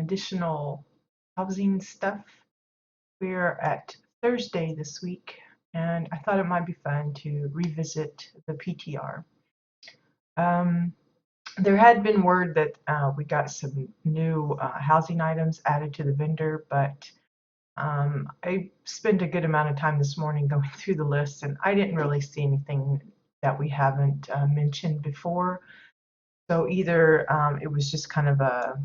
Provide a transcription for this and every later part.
additional housing stuff. We're at Thursday this week, and I thought it might be fun to revisit the PTR. There had been word that we got some new housing items added to the vendor, but I spent a good amount of time this morning going through the list, and I didn't really see anything that we haven't mentioned before. So either it was just kind of a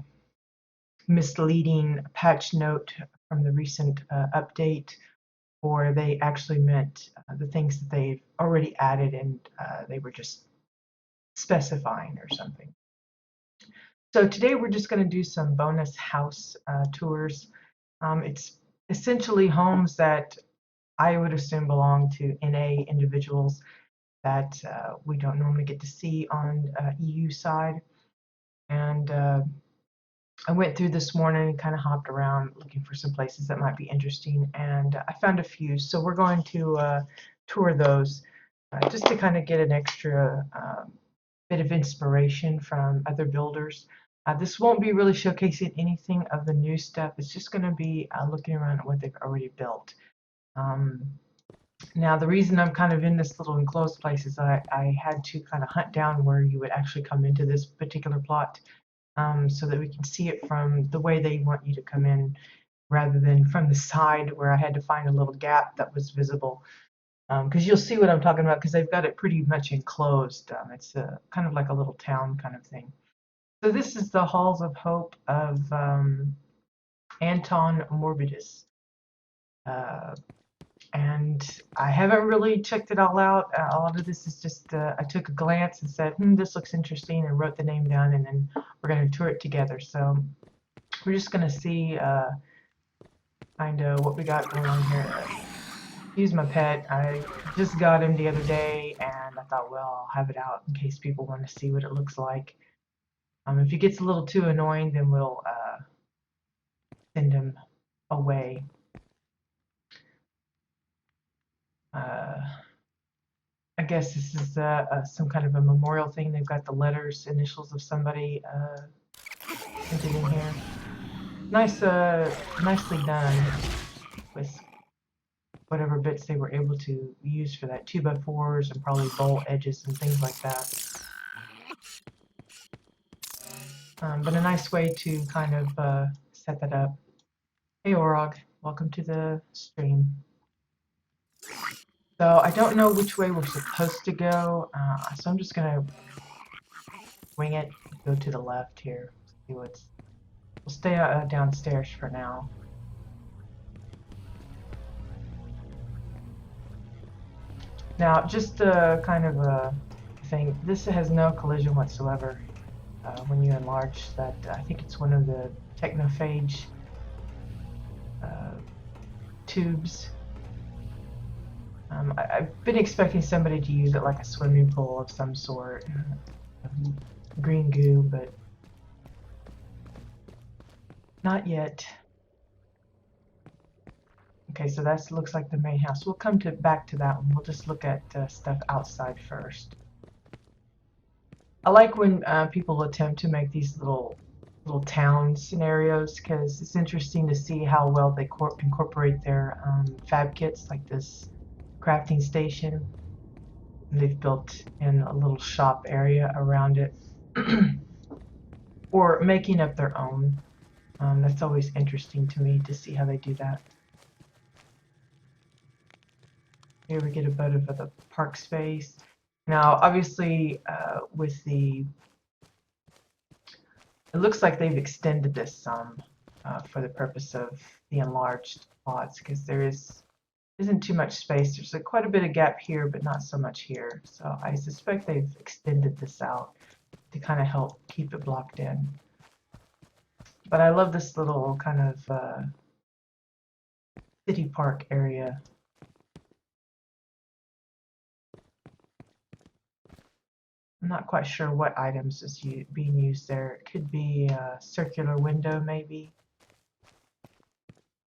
misleading patch note from the recent update, or they actually meant the things that they've already added and they were just specifying or something. So today we're just going to do some bonus house tours. It's essentially homes that I would assume belong to NA individuals that we don't normally get to see on EU side. And I went through this morning and kind of hopped around looking for some places that might be interesting, and I found a few. So we're going to tour those just to kind of get an extra bit of inspiration from other builders. This won't be really showcasing anything of the new stuff. It's just going to be looking around at what they've already built. Now, the reason I'm kind of in this little enclosed place is I had to kind of hunt down where you would actually come into this particular plot so that we can see it from the way they want you to come in rather than from the side where I had to find a little gap that was visible. Because you'll see what I'm talking about because they've got it pretty much enclosed. It's kind of like a little town kind of thing. So this is the Halls of Hope of Anton Morbidus. And I haven't really checked it all out. A lot of this is just, I took a glance and said, this looks interesting, and wrote the name down, and then we're going to tour it together. So we're just going to see kind of what we got going on here. He's my pet. I just got him the other day, and I thought, well, I'll have it out in case people want to see what it looks like. If he gets a little too annoying, then we'll send him away. I guess this is some kind of a memorial thing. They've got the letters, initials of somebody printed in here. Nice, nicely done with whatever bits they were able to use for that 2x4s and probably bowl edges and things like that. But a nice way to kind of set that up. Hey Orog, welcome to the stream. So I don't know which way we're supposed to go, so I'm just gonna wing it, go to the left here. See what's. We'll stay downstairs for now. Now, just kind of a thing. This has no collision whatsoever when you enlarge that. I think it's one of the technophage tubes. I've been expecting somebody to use it like a swimming pool of some sort, green goo, but not yet. Okay, so that looks like the main house. We'll come back to that one. We'll just look at stuff outside first. I like when people attempt to make these little town scenarios because it's interesting to see how well they incorporate their fab kits, like this crafting station. They've built in a little shop area around it, or making up their own. That's always interesting to me to see how they do that. Here we get a bit of the park space. Now, obviously, with the, it looks like they've extended this some for the purpose of the enlarged plots because there isn't too much space. There's quite a bit of gap here, but not so much here. So I suspect they've extended this out to kind of help keep it blocked in. But I love this little kind of city park area. I'm not quite sure what items is being used there. It could be a circular window, maybe.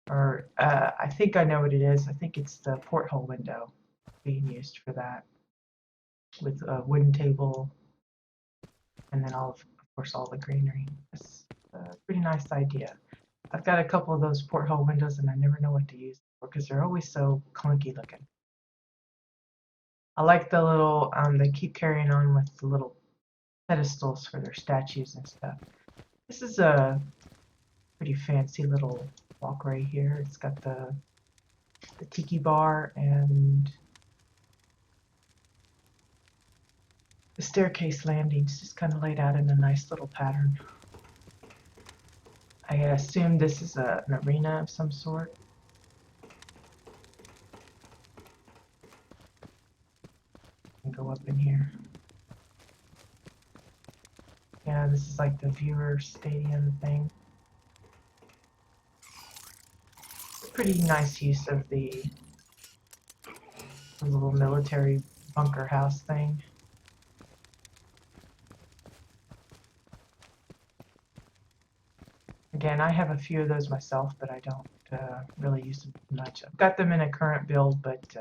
Or I think I know what it is. I think it's the porthole window being used for that, with a wooden table, and then of course all the greenery. This a pretty nice idea. I've got a couple of those porthole windows and I never know what to use them for because they're always so clunky looking. I like the little, they keep carrying on with the little pedestals for their statues and stuff. This is a pretty fancy little walkway here. It's got the tiki bar and the staircase landings just kind of laid out in a nice little pattern. I assume this is an arena of some sort. And go up in here. Yeah, this is like the viewer stadium thing. Pretty nice use of the little military bunker house thing. Again, I have a few of those myself, but I don't really use them much. I've got them in a current build, but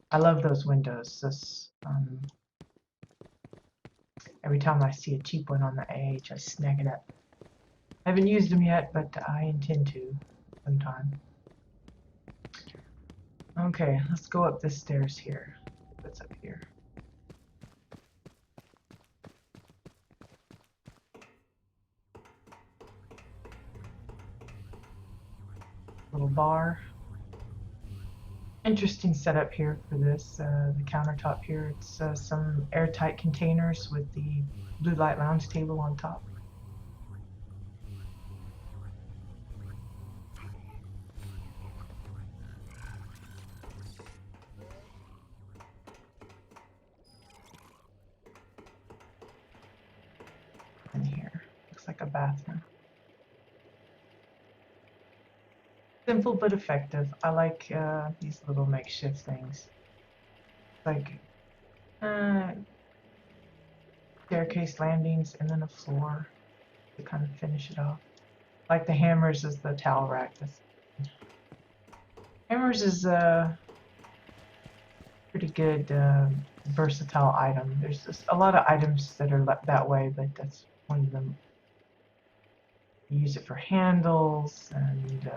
I love those windows. This, every time I see a cheap one on the AH, I snag it up. I haven't used them yet, but I intend to sometime. Okay, let's go up this stairs here. What's up here? Little bar. Interesting setup here for this. The countertop here. It's some airtight containers with the blue light lounge table on top. In here, looks like a bathroom. Simple but effective. I like these little makeshift things. Like staircase landings and then a floor to kind of finish it off. Like the hammers is the towel rack. Hammers is a pretty good versatile item. There's just a lot of items that are that way, but that's one of them. You use it for handles and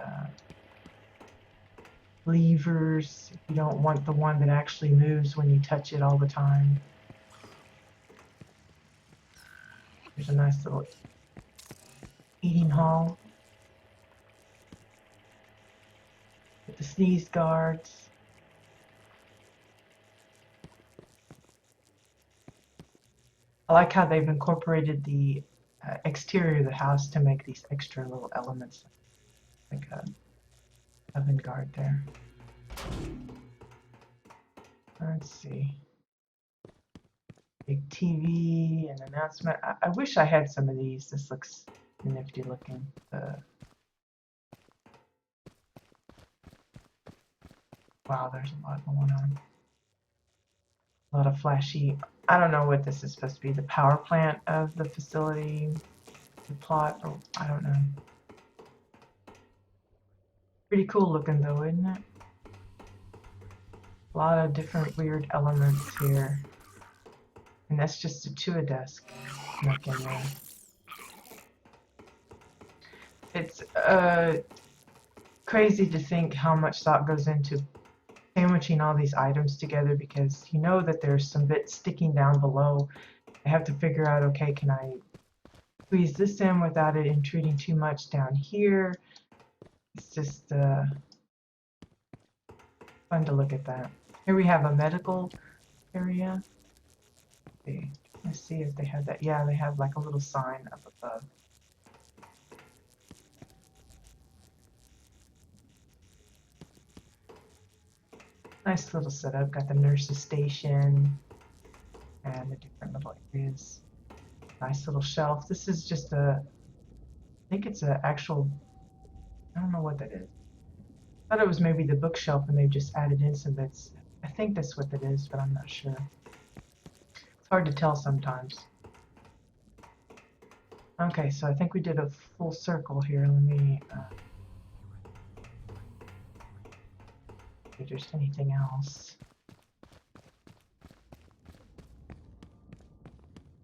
levers. You don't want the one that actually moves when you touch it all the time. There's a nice little eating hall with the sneeze guards. I like how they've incorporated the exterior of the house to make these extra little elements, like a oven guard there. Let's see. Big TV and announcement. I wish I had some of these. This looks nifty looking. Wow, there's a lot going on. A lot of flashy. I don't know what this is supposed to be. The power plant of the facility, the plot, or I don't know. Pretty cool looking though, isn't it? A lot of different weird elements here. And that's just a two-a-desk nook in there. It's crazy to think how much thought goes into sandwiching all these items together, because you know that there's some bits sticking down below. I have to figure out, okay, can I squeeze this in without it intruding too much down here? It's just fun to look at that. Here we have a medical area. Okay, let's see if they have that. Yeah, they have like a little sign up above. Nice little setup. Got the nurse's station and the different little areas. Nice little shelf. This is just I think it's an actual, I don't know what that is. I thought it was maybe the bookshelf and they've just added in some bits. I think that's what that is, but I'm not sure. It's hard to tell sometimes. Okay, so I think we did a full circle here. Let me see if there's anything else.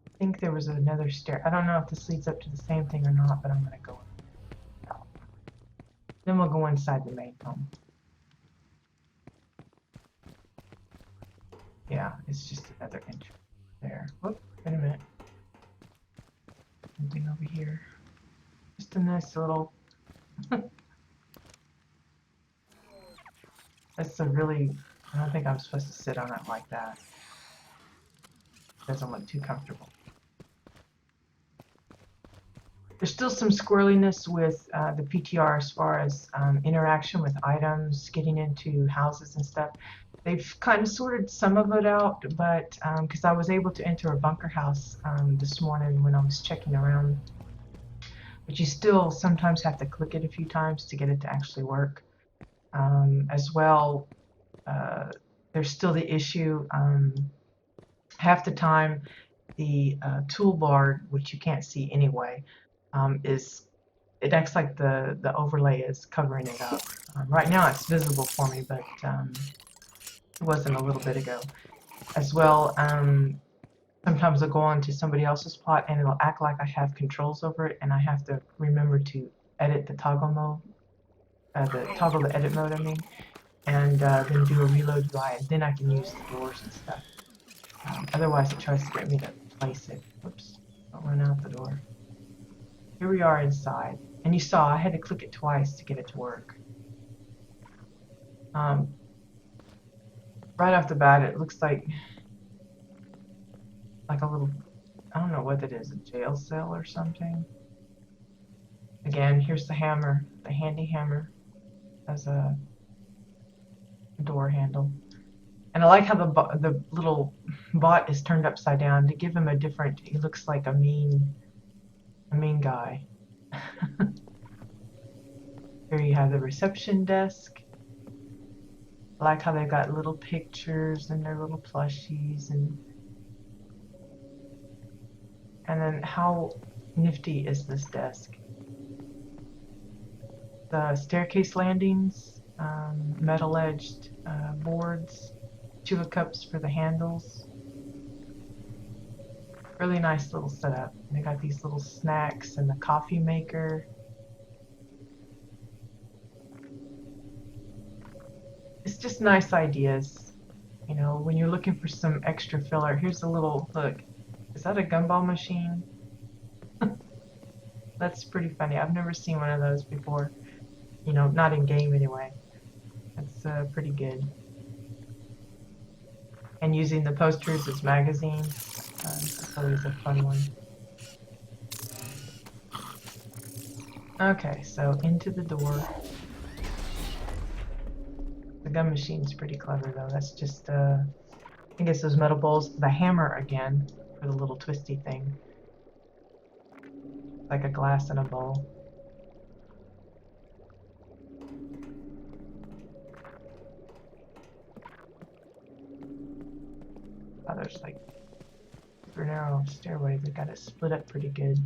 I think there was another stair. I don't know if this leads up to the same thing or not, but I'm gonna go. Then we'll go inside the main home. Yeah, it's just another entrance there. Whoop, wait a minute. Something over here. Just a nice little. That's a really. I don't think I'm supposed to sit on it like that. It doesn't look too comfortable. There's still some squirreliness with the PTR as far as interaction with items, getting into houses and stuff. They've kind of sorted some of it out, but because I was able to enter a bunker house this morning when I was checking around, but you still sometimes have to click it a few times to get it to actually work. As well, there's still the issue half the time the toolbar, which you can't see anyway, it acts like the overlay is covering it up. Right now it's visible for me, but it wasn't a little bit ago. As well, sometimes I'll go on to somebody else's plot and it'll act like I have controls over it, and I have to remember to edit the toggle mode, toggle the edit mode, I mean, and then do a reload UI, and then I can use the doors and stuff. Otherwise it tries to get me to place it. Whoops, I'll run out the door. Here we are inside, and you saw I had to click it twice to get it to work. Right off the bat, it looks like a little, I don't know what it is, a jail cell or something. Again, here's the hammer, the handy hammer as a door handle. And I like how the little bot is turned upside down to give him a different, he looks like a mean guy. Here you have the reception desk. I like how they've got little pictures and their little plushies, and then how nifty is this desk? The staircase landings, metal edged boards, 2 of cups for the handles. Really nice little setup. They got these little snacks and the coffee maker. It's just nice ideas. You know, when you're looking for some extra filler, here's a little, look, is that a gumball machine? That's pretty funny. I've never seen one of those before. You know, not in game anyway. That's pretty good. And using the posters as magazines, that's always a fun one. Okay, so into the door. The gun machine's pretty clever though. That's just, I think it's those metal bowls. The hammer again, for the little twisty thing. Like a glass in a bowl. Oh, there's like super narrow stairway. They got it split up pretty good.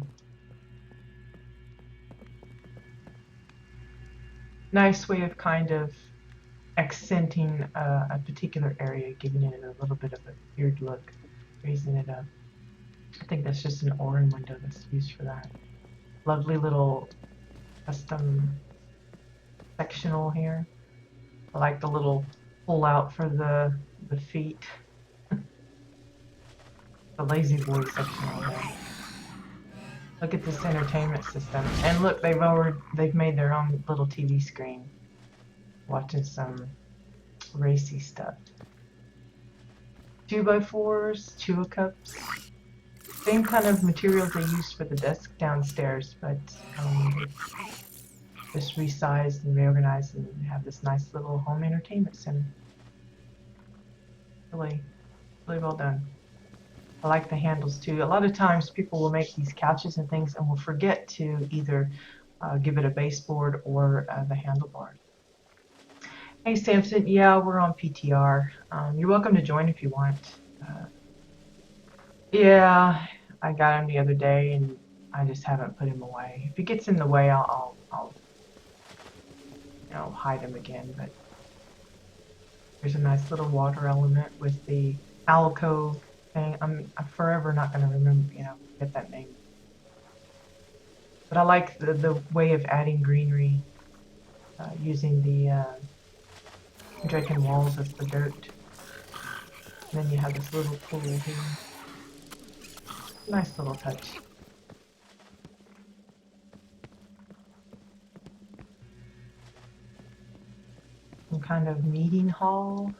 Nice way of kind of accenting a particular area, giving it a little bit of a weird look, raising it up. I think that's just an Orin window that's used for that. Lovely little custom sectional here. I like the little pull out for the feet. The lazy boy sectional there. Look at this entertainment system, and look, they've made their own little TV screen. Watching some racy stuff. 2x4s, 2 of cups. Same kind of materials they used for the desk downstairs, but just resized and reorganized and have this nice little home entertainment center. Really, really well done. I like the handles too. A lot of times people will make these couches and things and will forget to either give it a baseboard or the handlebar. Hey Samson, yeah, we're on PTR. You're welcome to join if you want. Yeah, I got him the other day and I just haven't put him away. If he gets in the way, I'll you know, hide him again. But there's a nice little water element with the alcove thing. I'm forever not going to remember, get that name. But I like the way of adding greenery, using the Draken walls as the dirt. And then you have this little pool here. Nice little touch. Some kind of meeting hall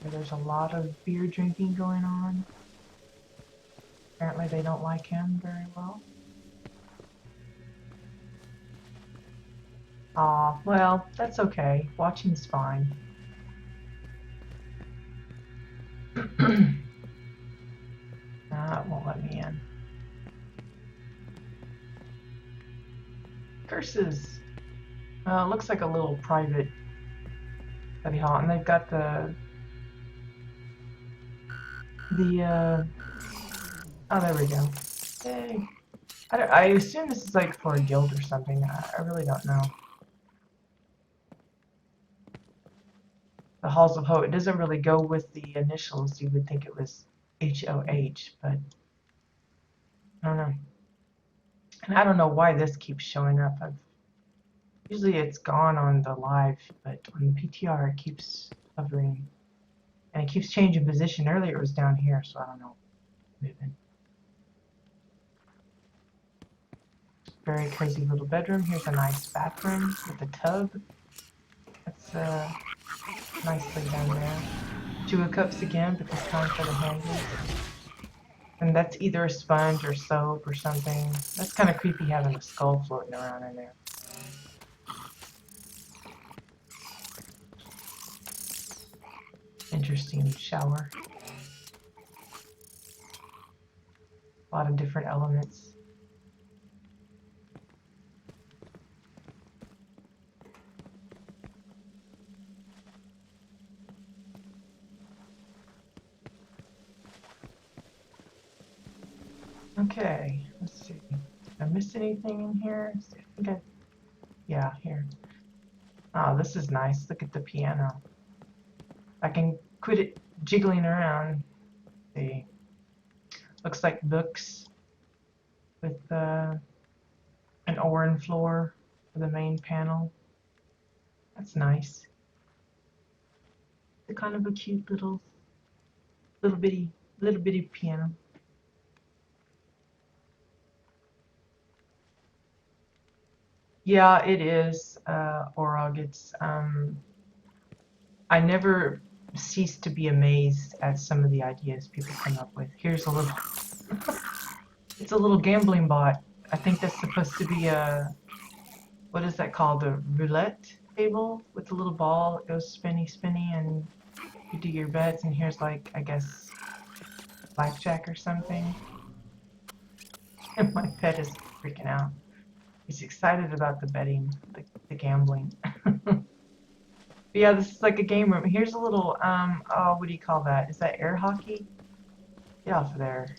where there's a lot of beer drinking going on. Apparently they don't like him very well. Aw, well, that's okay. Watching's fine. It won't let me in. Curses! It looks like a little private study hall, and they've got oh, there we go. Yay! I assume this is like for a guild or something. I really don't know. The Halls of Hope. It doesn't really go with the initials. You would think it was HOH, but I don't know. And I don't know why this keeps showing up. Usually it's gone on the live, but on the PTR it keeps hovering. And it keeps changing position. Earlier it was down here, so I don't know. Moving. Very cozy little bedroom. Here's a nice bathroom with a tub. That's nicely done there. 2 of Cups again, but this time for the handles. And that's either a sponge or soap or something. That's kind of creepy having a skull floating around in there. Interesting shower. A lot of different elements. Okay, let's see. Did I miss anything in here? I think yeah, here. Oh, this is nice. Look at the piano. I can quit it jiggling around. Let's see. Looks like books with an orange floor for the main panel. That's nice. It's kind of a cute little bitty piano. Yeah, it is, Orog. It's I never cease to be amazed at some of the ideas people come up with. Here's a little it's a little gambling bot. I think that's supposed to be a, what is that called? A roulette table with a little ball that goes spinny spinny, and you do your bets, and here's like, I guess, blackjack or something. And my pet is freaking out. He's excited about the betting, the gambling. But yeah, this is like a game room. Here's a little, oh, what do you call that? Is that air hockey? Get off of there.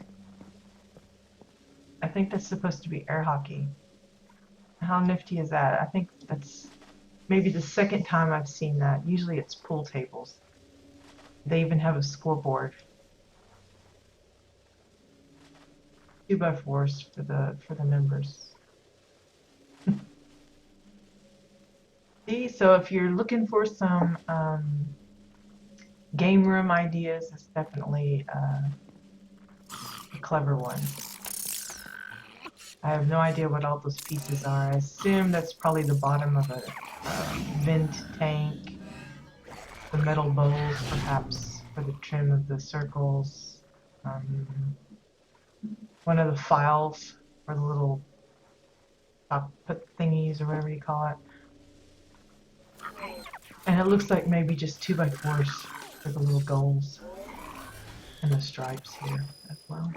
I think that's supposed to be air hockey. How nifty is that? I think that's maybe the second time I've seen that. Usually it's pool tables. They even have a scoreboard. 2x4s for the members. See, so if you're looking for some game room ideas, it's definitely a clever one. I have no idea what all those pieces are. I assume that's probably the bottom of a vent tank. The metal bowls, perhaps, for the trim of the circles. One of the files for the little top thingies or whatever you call it. And it looks like maybe just 2x4s for the little goals. And the stripes here as well.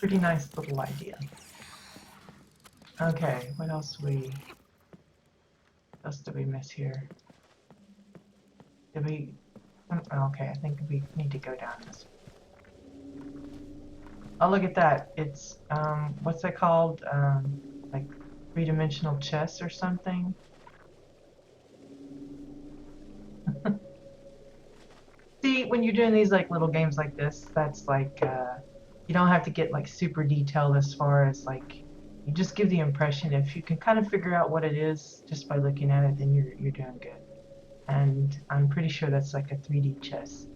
Pretty nice little idea. Okay, what else did we miss here? Did we? Okay, I think we need to go down this way. Oh, look at that! It's what's that called? Like three-dimensional chess or something. See, when you're doing these like little games like this, that's like you don't have to get like super detailed as far as like you just give the impression. If you can kind of figure out what it is just by looking at it, then you're doing good. And I'm pretty sure that's like a 3D chess.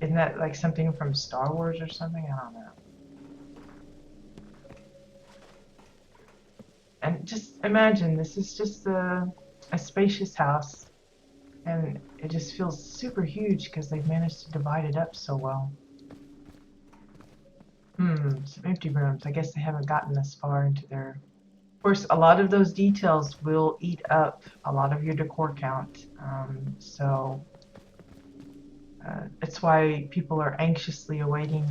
Isn't that like something from Star Wars or something? I don't know. And just imagine this is just a spacious house, and it just feels super huge because they've managed to divide it up so well. Some empty rooms. I guess they haven't gotten this far into their. Of course, a lot of those details will eat up a lot of your decor count. So it's why people are anxiously awaiting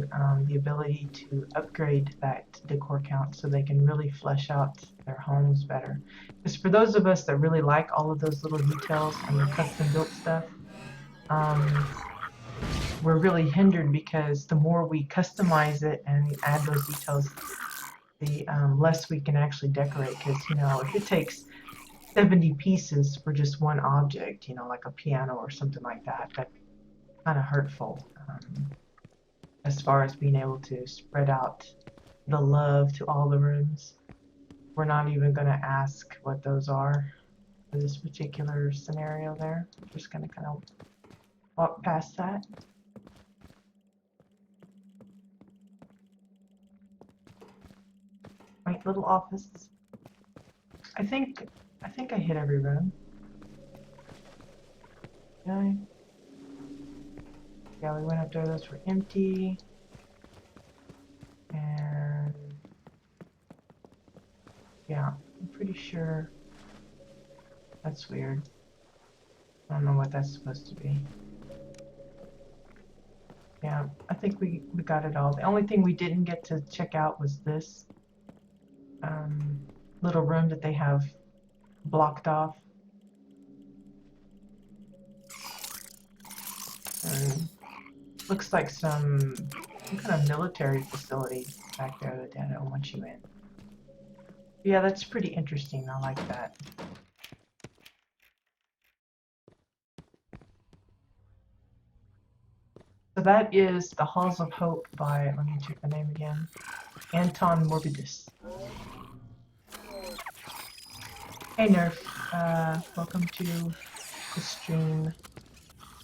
the ability to upgrade that decor count so they can really flesh out their homes better. Because for those of us that really like all of those little details and the custom built stuff, um, we're really hindered because the more we customize it and add those details, the less we can actually decorate. Because, you know, if it takes 70 pieces for just one object, you know, like a piano or something like that, that's kind of hurtful as far as being able to spread out the love to all the rooms. We're not even going to ask what those are for this particular scenario there. I'm just going to kind of walk past that. Quaint little office. I think I hit every room. Did I? Yeah, we went up there, those were empty. And yeah, I'm pretty sure that's weird. I don't know what that's supposed to be. Yeah, I think we got it all. The only thing we didn't get to check out was this little room that they have blocked off. And looks like some kind of military facility back there that they don't want you in. Yeah, that's pretty interesting. I like that. So that is The Halls of Hope by, let me check the name again, Anton Morbidus. Hey Nerf, welcome to the stream.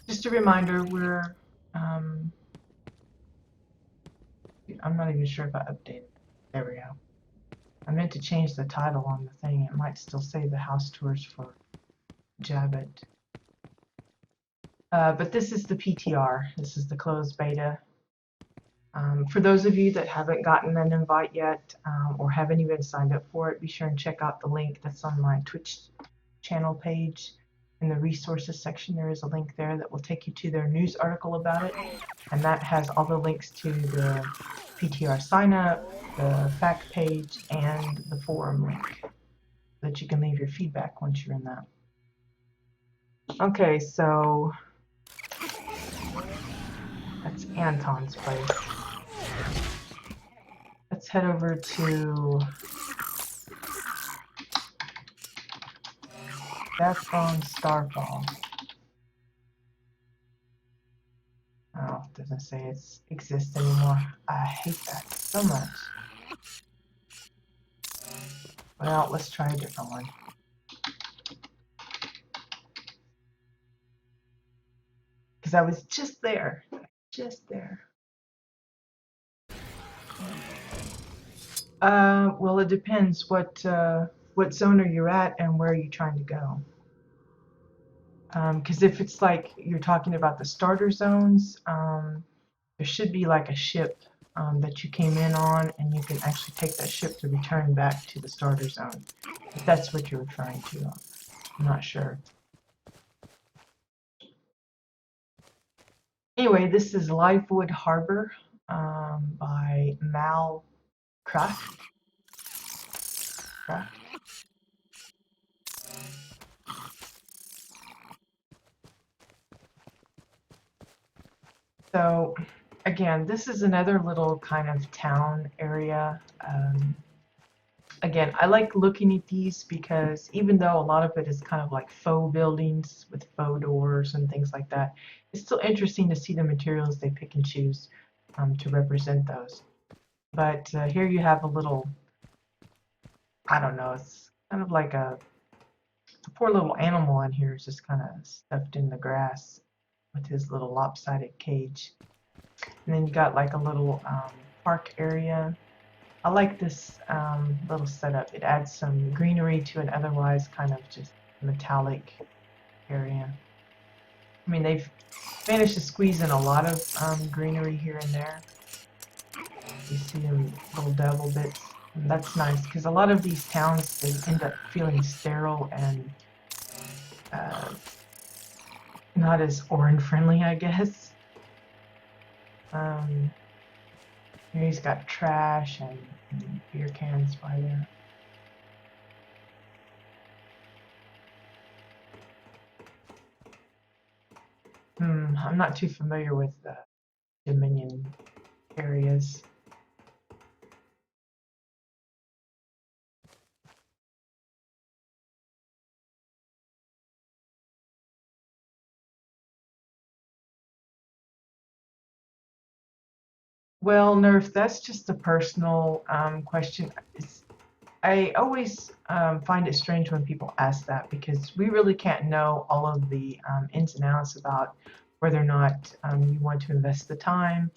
Just a reminder, I'm not even sure if I updated. There we go. I meant to change the title on the thing. It might still say the house tours for Jabbit. But this is the PTR. This is the closed beta. For those of you that haven't gotten an invite yet or haven't even signed up for it, be sure and check out the link that's on my Twitch channel page. In the resources section, there is a link there that will take you to their news article about it. And that has all the links to the PTR sign up, the fact page, and the forum link so that you can leave your feedback once you're in that. Okay, so that's Anton's place. Let's head over to Saffron Starfall. Oh, it doesn't say it exists anymore. I hate that so much. Well, let's try a different one. Because I was just there. Just there. Well, it depends what zone are you at and where are you trying to go. Because if it's like you're talking about the starter zones, there should be like a ship that you came in on, and you can actually take that ship to return back to the starter zone. If that's what you're referring to, I'm not sure. Anyway, this is Livewood Harbor by Mal Craft. So again, this is another little kind of town area. Again, I like looking at these because even though a lot of it is kind of like faux buildings with faux doors and things like that, it's still interesting to see the materials they pick and choose to represent those. But here you have a little, I don't know, it's kind of like a poor little animal in here is just kind of stuffed in the grass with his little lopsided cage. And then you got like a little park area. I like this little setup. It adds some greenery to an otherwise kind of just metallic area. I mean, they've managed to squeeze in a lot of greenery here and there. You see them little dabble bits. And that's nice because a lot of these towns, they end up feeling sterile and uh, not as Orin friendly, I guess. Um, Here he's got trash and beer cans by there. I'm not too familiar with the Dominion areas. Well, Nerf, that's just a personal question. I always find it strange when people ask that because we really can't know all of the ins and outs about whether or not you want to invest the time.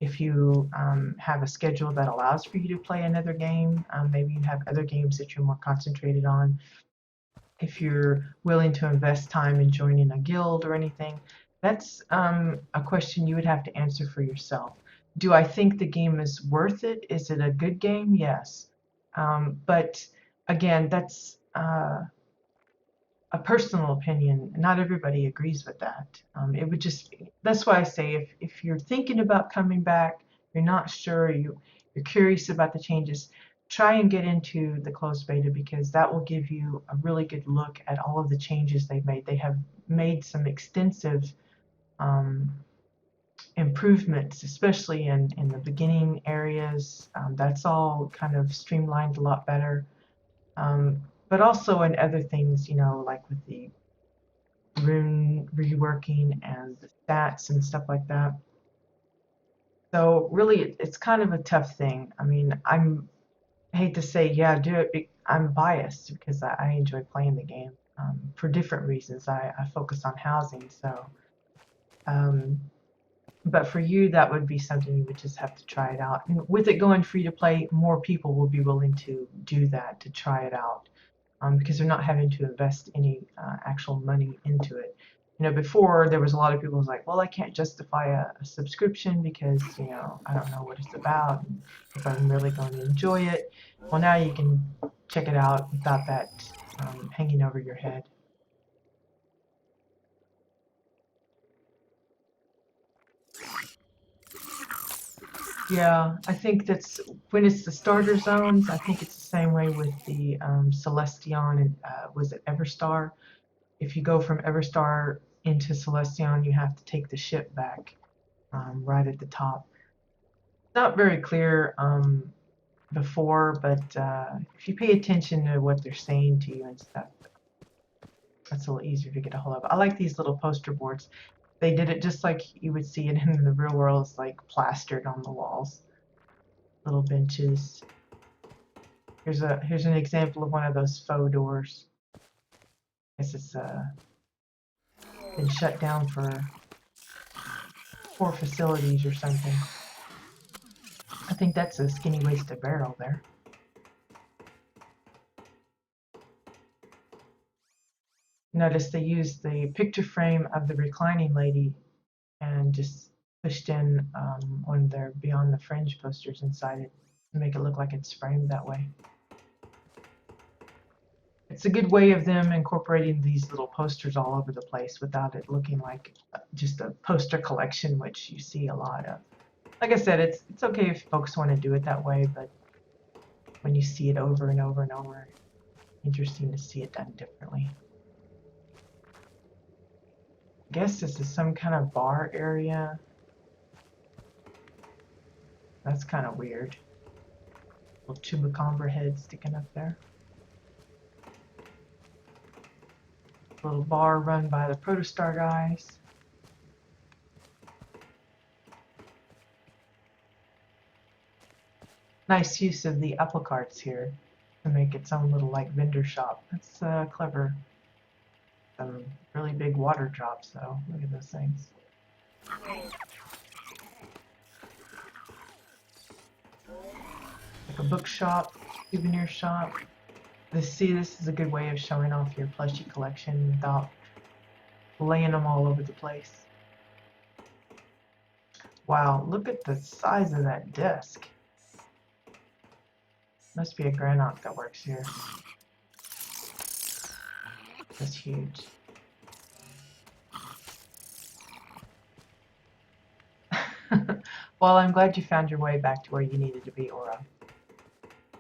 If you have a schedule that allows for you to play another game, maybe you have other games that you're more concentrated on. If you're willing to invest time in joining a guild or anything, that's a question you would have to answer for yourself. Do I think the game is worth it? Is it a good game? Yes. But again, that's a personal opinion. Not everybody agrees with that. It would just, that's why I say if you're thinking about coming back, you're not sure, you're curious about the changes, try and get into the closed beta because that will give you a really good look at all of the changes they've made. They have made some extensive um, improvements, especially in the beginning areas. That's all kind of streamlined a lot better. But also in other things, like with the rune reworking and the stats and stuff like that. So really, it's kind of a tough thing. I mean, I hate to say, yeah, do it. I'm biased because I enjoy playing the game for different reasons. I focus on housing, so. Um, but for you, that would be something you would just have to try it out. And with it going free to play, more people will be willing to do that, to try it out. Because they're not having to invest any actual money into it. Before there was a lot of people who was like, well, I can't justify a subscription because, I don't know what it's about and if I'm really going to enjoy it. Well, now you can check it out without that hanging over your head. Yeah, I think that's when it's the starter zones. I think it's the same way with the Celestion and was it Everstar? If you go from Everstar into Celestion, you have to take the ship back right at the top. Not very clear before, but if you pay attention to what they're saying to you and stuff, that's a little easier to get a hold of. I like these little poster boards. They did it just like you would see it in the real world. It's like plastered on the walls, little benches. Here's an example of one of those faux doors. I guess it's been shut down for poor facilities or something. I think that's a skinny waisted barrel there. Notice they used the picture frame of the reclining lady and just pushed in one of their Beyond the Fringe posters inside it to make it look like it's framed that way. It's a good way of them incorporating these little posters all over the place without it looking like just a poster collection, which you see a lot of. Like I said, it's okay if folks want to do it that way, but when you see it over and over and over, interesting to see it done differently. I guess this is some kind of bar area. That's kind of weird. Little chupacabra head sticking up there. Little bar run by the Protostar guys. Nice use of the apple carts here to make its own little like vendor shop. That's clever. Some really big water drops though. Look at those things. Like a bookshop, souvenir shop. This is a good way of showing off your plushie collection without laying them all over the place. Wow, look at the size of that desk. Must be a granite that works here. That's huge. Well, I'm glad you found your way back to where you needed to be, Aura.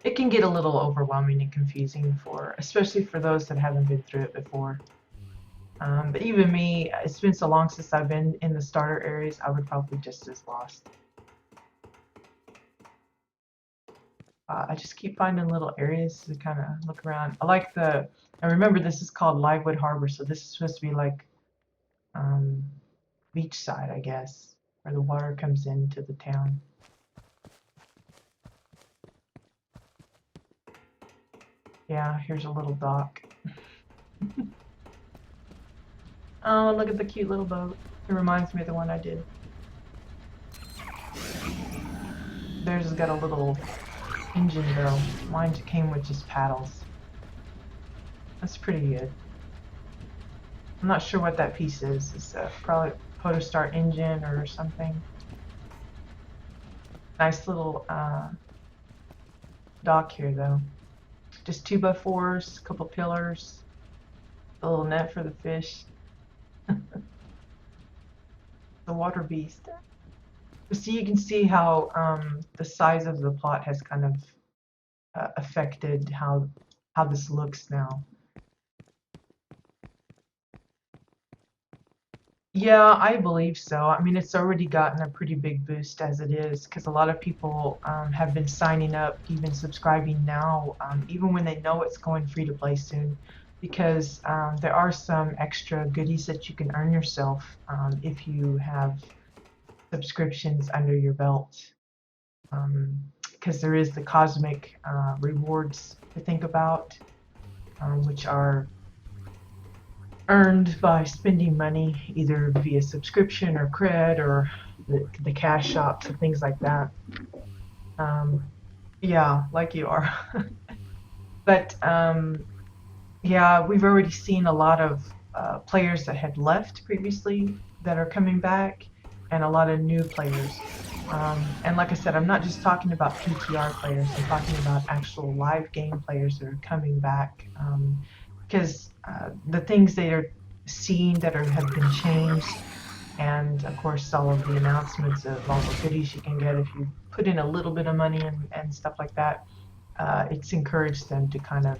It can get a little overwhelming and confusing especially for those that haven't been through it before. But even me, it's been so long since I've been in the starter areas, I would probably just as lost. I just keep finding little areas to kind of look around. I remember this is called Livewood Harbor, so this is supposed to be like beachside, I guess, where the water comes into the town. Yeah, here's a little dock. Oh, look at the cute little boat. It reminds me of the one I did. Theirs has got a little engine though. Mine came with just paddles. That's pretty good. I'm not sure what that piece is. It's probably Protostar engine or something. Nice little dock here though. Just 2x4s, a couple pillars, a little net for the fish. The water beast. So you can see how the size of the plot has kind of affected how this looks now. Yeah, I believe so. I mean, it's already gotten a pretty big boost as it is, because a lot of people have been signing up, even subscribing now, even when they know it's going free to play soon, because there are some extra goodies that you can earn yourself if you have subscriptions under your belt. Because there is the cosmic rewards to think about, which are earned by spending money either via subscription or cred or the cash shops and things like that. Yeah, like you are. But yeah, we've already seen a lot of players that had left previously that are coming back, and a lot of new players. And like I said, I'm not just talking about PTR players, I'm talking about actual live game players that are coming back. Because the things they are seeing that have been changed, and of course all of the announcements of all the goodies you can get if you put in a little bit of money and stuff like that, it's encouraged them to kind of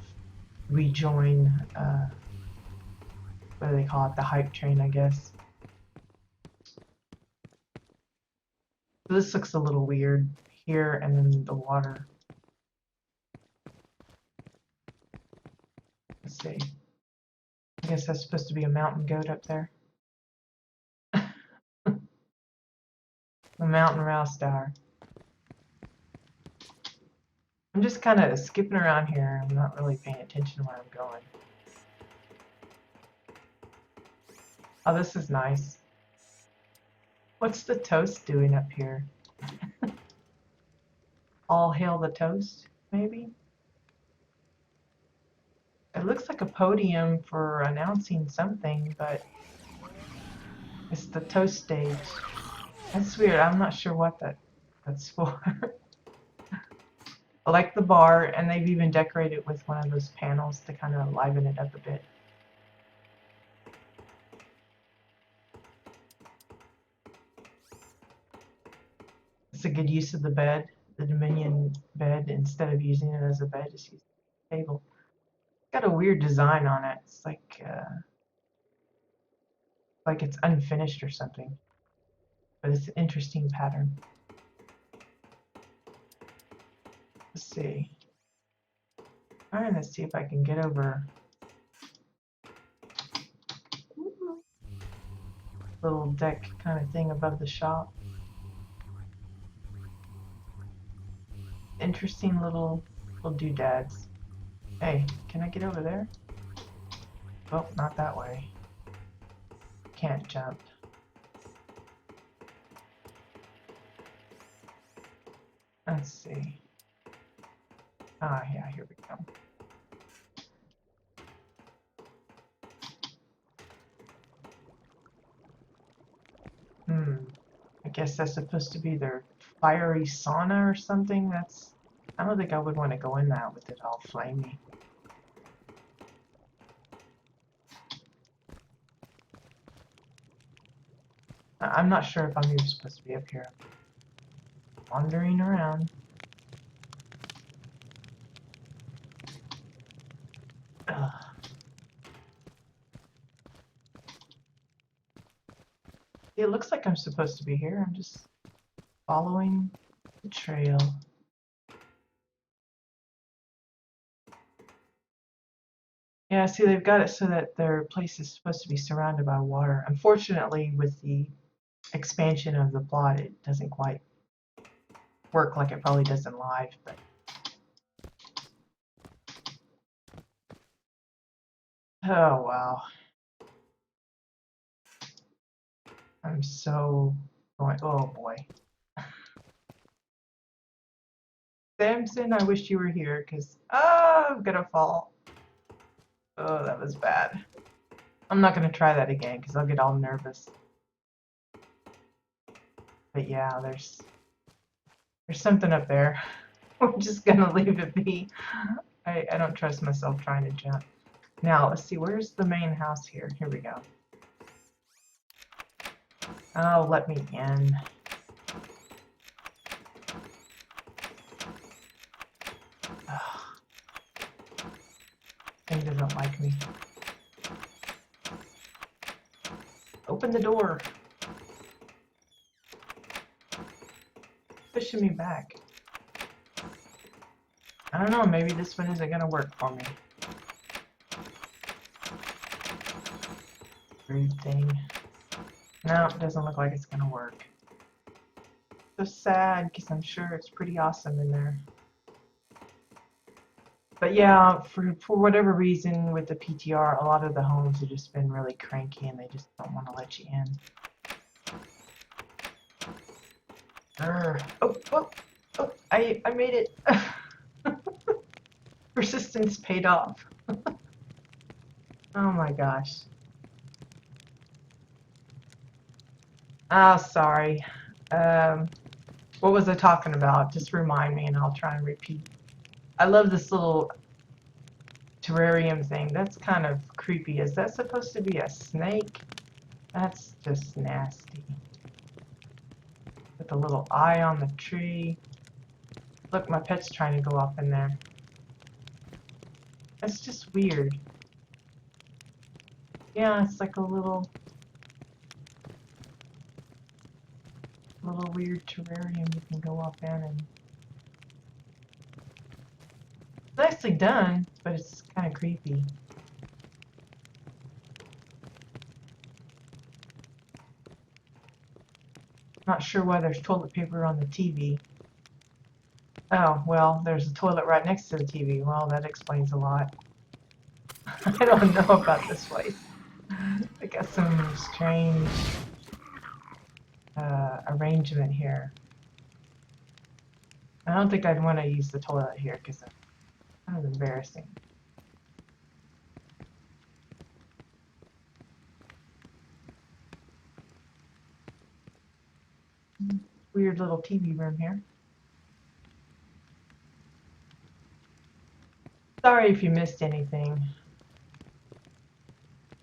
rejoin, what do they call it, the hype train, I guess. So this looks a little weird here, and then the water. Let's see. I guess that's supposed to be a mountain goat up there. The mountain WildStar. I'm just kind of skipping around here. I'm not really paying attention to where I'm going. Oh, this is nice. What's the toast doing up here? All hail the toast, maybe? It looks like a podium for announcing something, but it's the toast stage. That's weird. I'm not sure what that's for. I like the bar, and they've even decorated with one of those panels to kind of liven it up a bit. It's a good use of the bed, the Dominion bed. Instead of using it as a bed, just use the table. It's got a weird design on it. It's like it's unfinished or something, but it's an interesting pattern. Let's see. Trying to see if I can get over little deck kind of thing above the shop. Interesting little doodads. Hey, can I get over there? Oh, not that way. Can't jump. Let's see. Ah, yeah, here we go. I guess that's supposed to be their fiery sauna or something. I don't think I would want to go in that with it all flamey. I'm not sure if I'm even supposed to be up here. Wandering around. Ugh. It looks like I'm supposed to be here. I'm just following the trail. Yeah, see, they've got it so that their place is supposed to be surrounded by water. Unfortunately, with the expansion of the plot, it doesn't quite work like it probably does in live, but oh wow. I'm so going, oh boy. Samson, I wish you were here, because I'm gonna fall. Oh, that was bad. I'm not gonna try that again, because I'll get all nervous. But yeah, there's something up there. We're just gonna leave it be. I don't trust myself trying to jump. Now, let's see, where's the main house here? Here we go. Oh, let me in. Ugh. Thing doesn't like me. Open the door. Pushing me back. I don't know, maybe this one isn't gonna work for me. Rude thing. No, it doesn't look like it's gonna work. So sad, because I'm sure it's pretty awesome in there. But yeah, for whatever reason with the PTR, a lot of the homes have just been really cranky and they just don't want to let you in. Oh, oh, oh, I made it. Persistence paid off. Oh my gosh. Oh, sorry. What was I talking about? Just remind me and I'll try and repeat. I love this little terrarium thing. That's kind of creepy. Is that supposed to be a snake? That's just nasty. With a little eye on the tree. Look, my pet's trying to go up in there. That's just weird. Yeah, it's like a little weird terrarium you can go up in, and nicely done, but it's kind of creepy. Not sure why there's toilet paper on the TV. Oh, well, there's a toilet right next to the TV. Well, that explains a lot. I don't know about this place. They got some strange arrangement here. I don't think I'd want to use the toilet here because it's kind of embarrassing. Weird little TV room here. Sorry if you missed anything.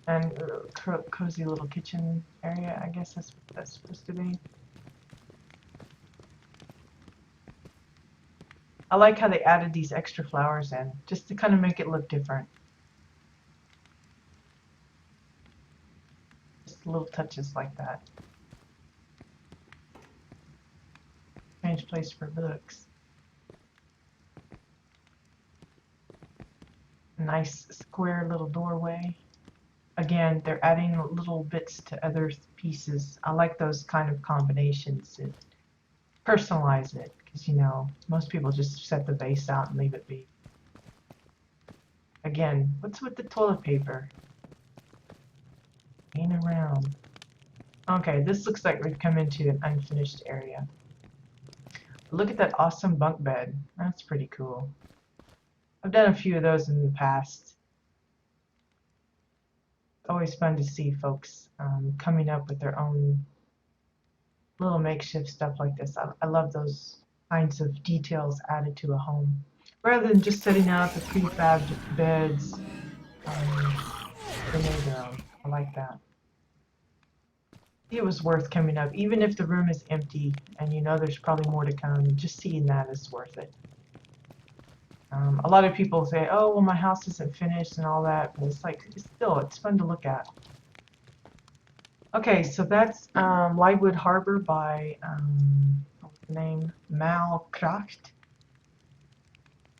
And cozy little kitchen area, I guess that's what that's supposed to be. I like how they added these extra flowers in, just to kind of make it look different. Just little touches like that. Strange place for books. Nice square little doorway. Again, they're adding little bits to other pieces. I like those kind of combinations to personalize it, because you know, most people just set the base out and leave it be. Again, what's with the toilet paper? Ain't around. Okay, this looks like we've come into an unfinished area. Look at that awesome bunk bed. That's pretty cool. I've done a few of those in the past. Always fun to see folks coming up with their own little makeshift stuff like this. I love those kinds of details added to a home. Rather than just setting out the prefabbed beds, they made their own. I like that. It was worth coming up, even if the room is empty and you know there's probably more to come. Just seeing that is worth it. A lot of people say, "Oh, well, my house isn't finished and all that," but it's like it's fun to look at. Okay, so that's Lightwood Harbor by what's the name? Mal Kracht.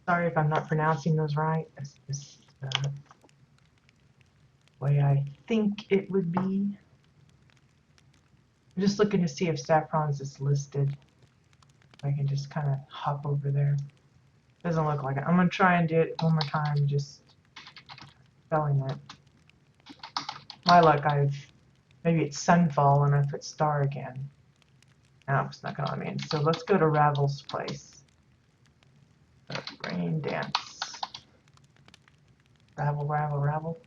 Sorry if I'm not pronouncing those right. That's just the way I think it would be. I'm just looking to see if Saffron's is listed. I can just kind of hop over there. Doesn't look like it. I'm going to try and do it one more time, just spelling it. My luck, maybe it's Sunfall and I put Star again. No, it's not going to let me in. So let's go to Ravel's place. Rain Dance. Ravel, Ravel, Ravel.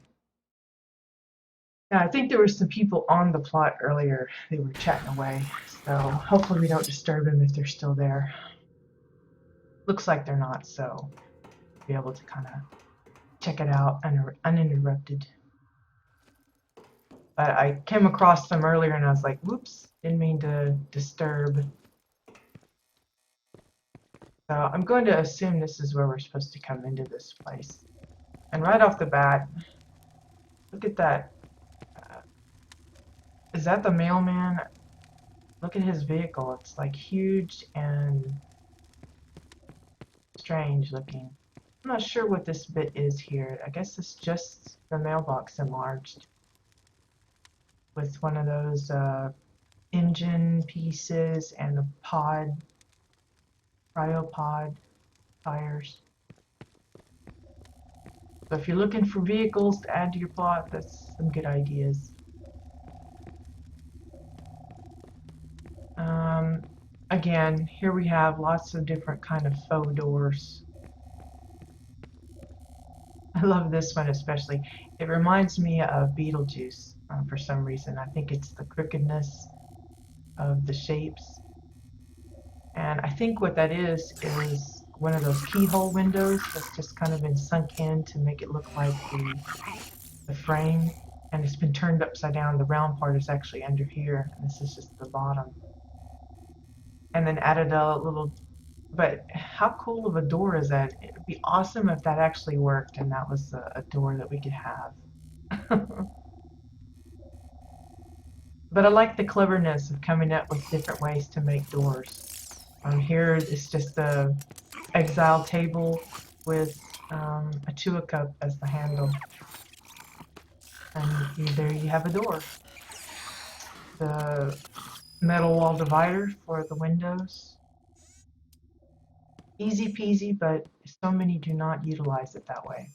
Yeah, I think there were some people on the plot earlier. They were chatting away. So hopefully we don't disturb them if they're still there. Looks like they're not, so be able to kind of check it out uninterrupted. But I came across them earlier and I was like, whoops, didn't mean to disturb. So I'm going to assume this is where we're supposed to come into this place. And right off the bat, look at that. Is that the mailman? Look at his vehicle. It's like huge and strange looking. I'm not sure what this bit is here. I guess it's just the mailbox enlarged with one of those engine pieces and the cryopod tires. So if you're looking for vehicles to add to your plot, that's some good ideas. Again, here we have lots of different kind of faux doors. I love this one especially. It reminds me of Beetlejuice for some reason. I think it's the crookedness of the shapes. And I think what that is one of those keyhole windows that's just kind of been sunk in to make it look like the frame. And it's been turned upside down. The round part is actually under here. And this is just the bottom. And then added a little, but how cool of a door is that? It would be awesome if that actually worked and that was a door that we could have. But I like the cleverness of coming up with different ways to make doors. Here it's just the exile table with a chua cup as the handle. And there you have a door. The metal wall divider for the windows. Easy peasy, but so many do not utilize it that way.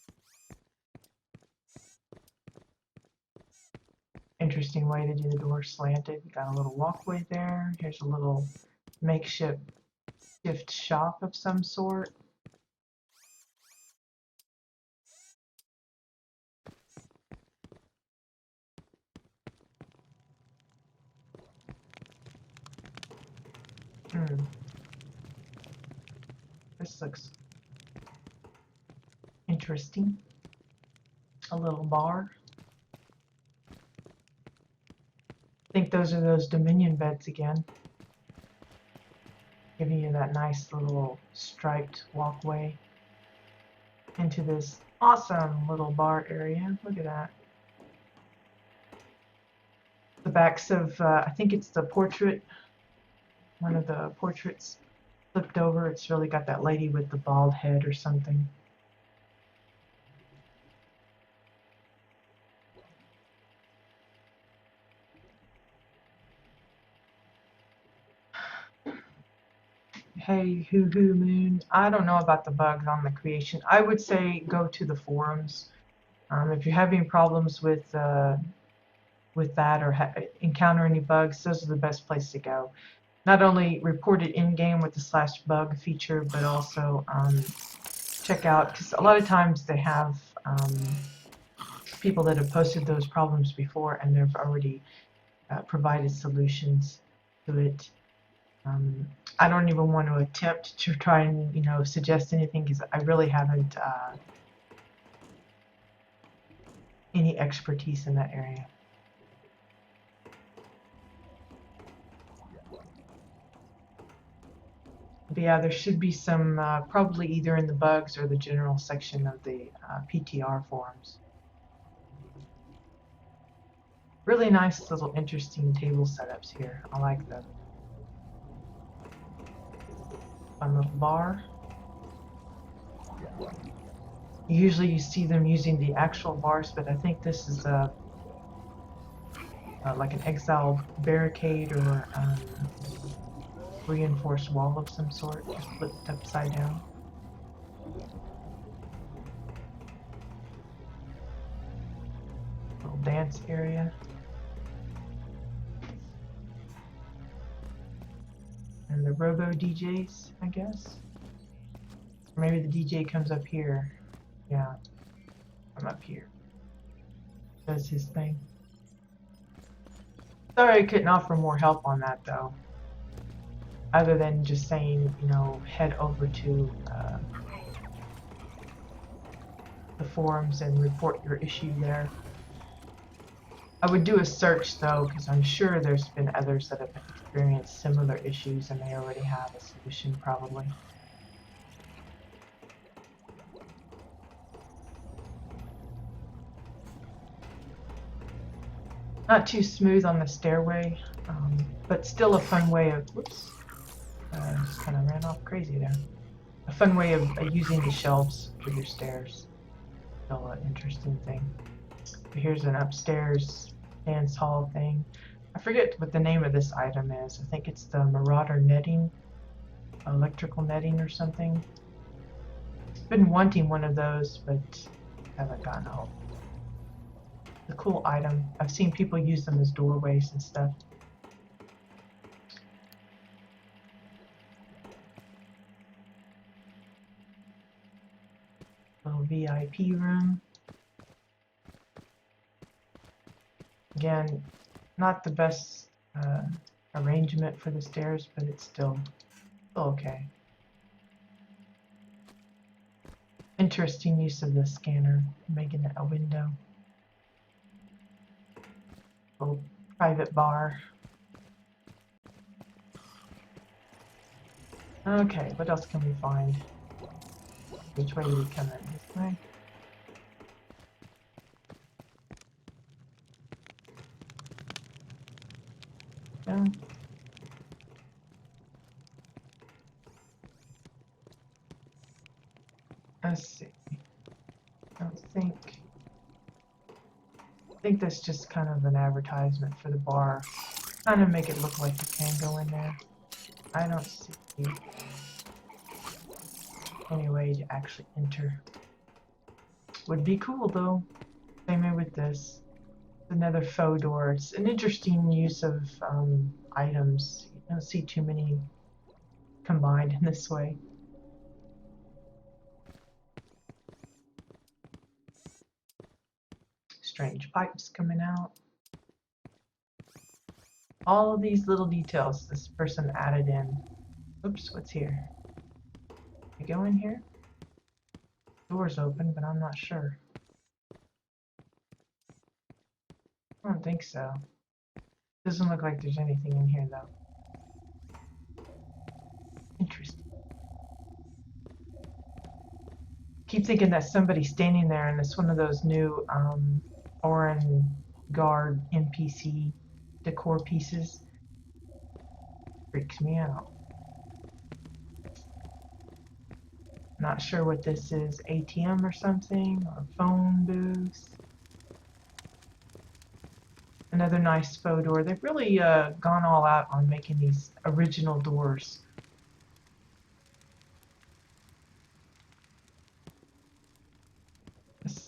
Interesting way to do the door slanted. You got a little walkway there. Here's a little makeshift shop of some sort. This looks interesting. A little bar. I think those are those Dominion beds again. Giving you that nice little striped walkway into this awesome little bar area. Look at that. The backs of, I think it's the portrait, one of the portraits flipped over. It's really got that lady with the bald head or something. Hey, Hoo Hoo Moon. I don't know about the bugs on the creation. I would say go to the forums. If you're having problems with that or encounter any bugs, those are the best place to go. Not only report it in-game with the /bug feature, but also check out, because a lot of times they have people that have posted those problems before and they've already provided solutions to it. I don't even want to attempt to try and suggest anything because I really haven't any expertise in that area. But yeah, there should be some probably either in the bugs or the general section of the PTR forums. Really nice little interesting table setups here. I like them. Fun little bar. Usually you see them using the actual bars, but I think this is like an exile barricade or reinforced wall of some sort, just flipped upside down. Little dance area. And the robo DJs, I guess. Or maybe the DJ comes up here. Yeah, I'm up here. Does his thing. Sorry I couldn't offer more help on that though. Other than just saying, head over to the forums and report your issue there. I would do a search though, because I'm sure there's been others that have experienced similar issues and they already have a solution probably. Not too smooth on the stairway, but still a fun way of, whoops, just kind of ran off crazy there. A fun way of using the shelves for your stairs. Still an interesting thing. But here's an upstairs dance hall thing. I forget what the name of this item is. I think it's the Marauder netting, electrical netting or something. I've been wanting one of those, but haven't gotten a hold. It's a cool item. I've seen people use them as doorways and stuff. Little VIP room. Again, not the best arrangement for the stairs, but it's still okay. Interesting use of the scanner, making it a window. Little private bar. Okay, what else can we find? Which way do we come in? This way? No. Let's see. I think that's just kind of an advertisement for the bar. Kind of make it look like you can go in there. I don't see any way to actually enter. Would be cool though. Same way with this. Another faux door. It's an interesting use of items. You don't see too many combined in this way. Strange pipes coming out. All of these little details this person added in. Oops, what's here? Can we go in here? Door's open, but I'm not sure. I don't think so. Doesn't look like there's anything in here though. Interesting. Keep thinking that somebody's standing there and it's one of those new Orin Guard NPC decor pieces. Freaks me out. Not sure what this is, ATM or something, or phone booth. Another nice faux door. They've really gone all out on making these original doors.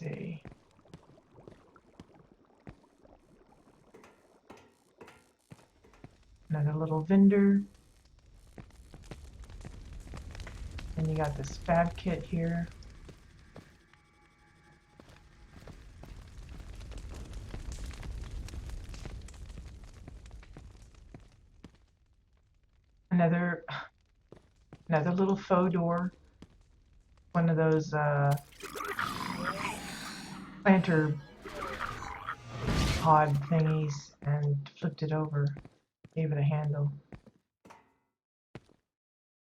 see. Another little vendor. And you got this fab kit here. Another little faux door. One of those planter pod thingies, and flipped it over. Gave it a handle.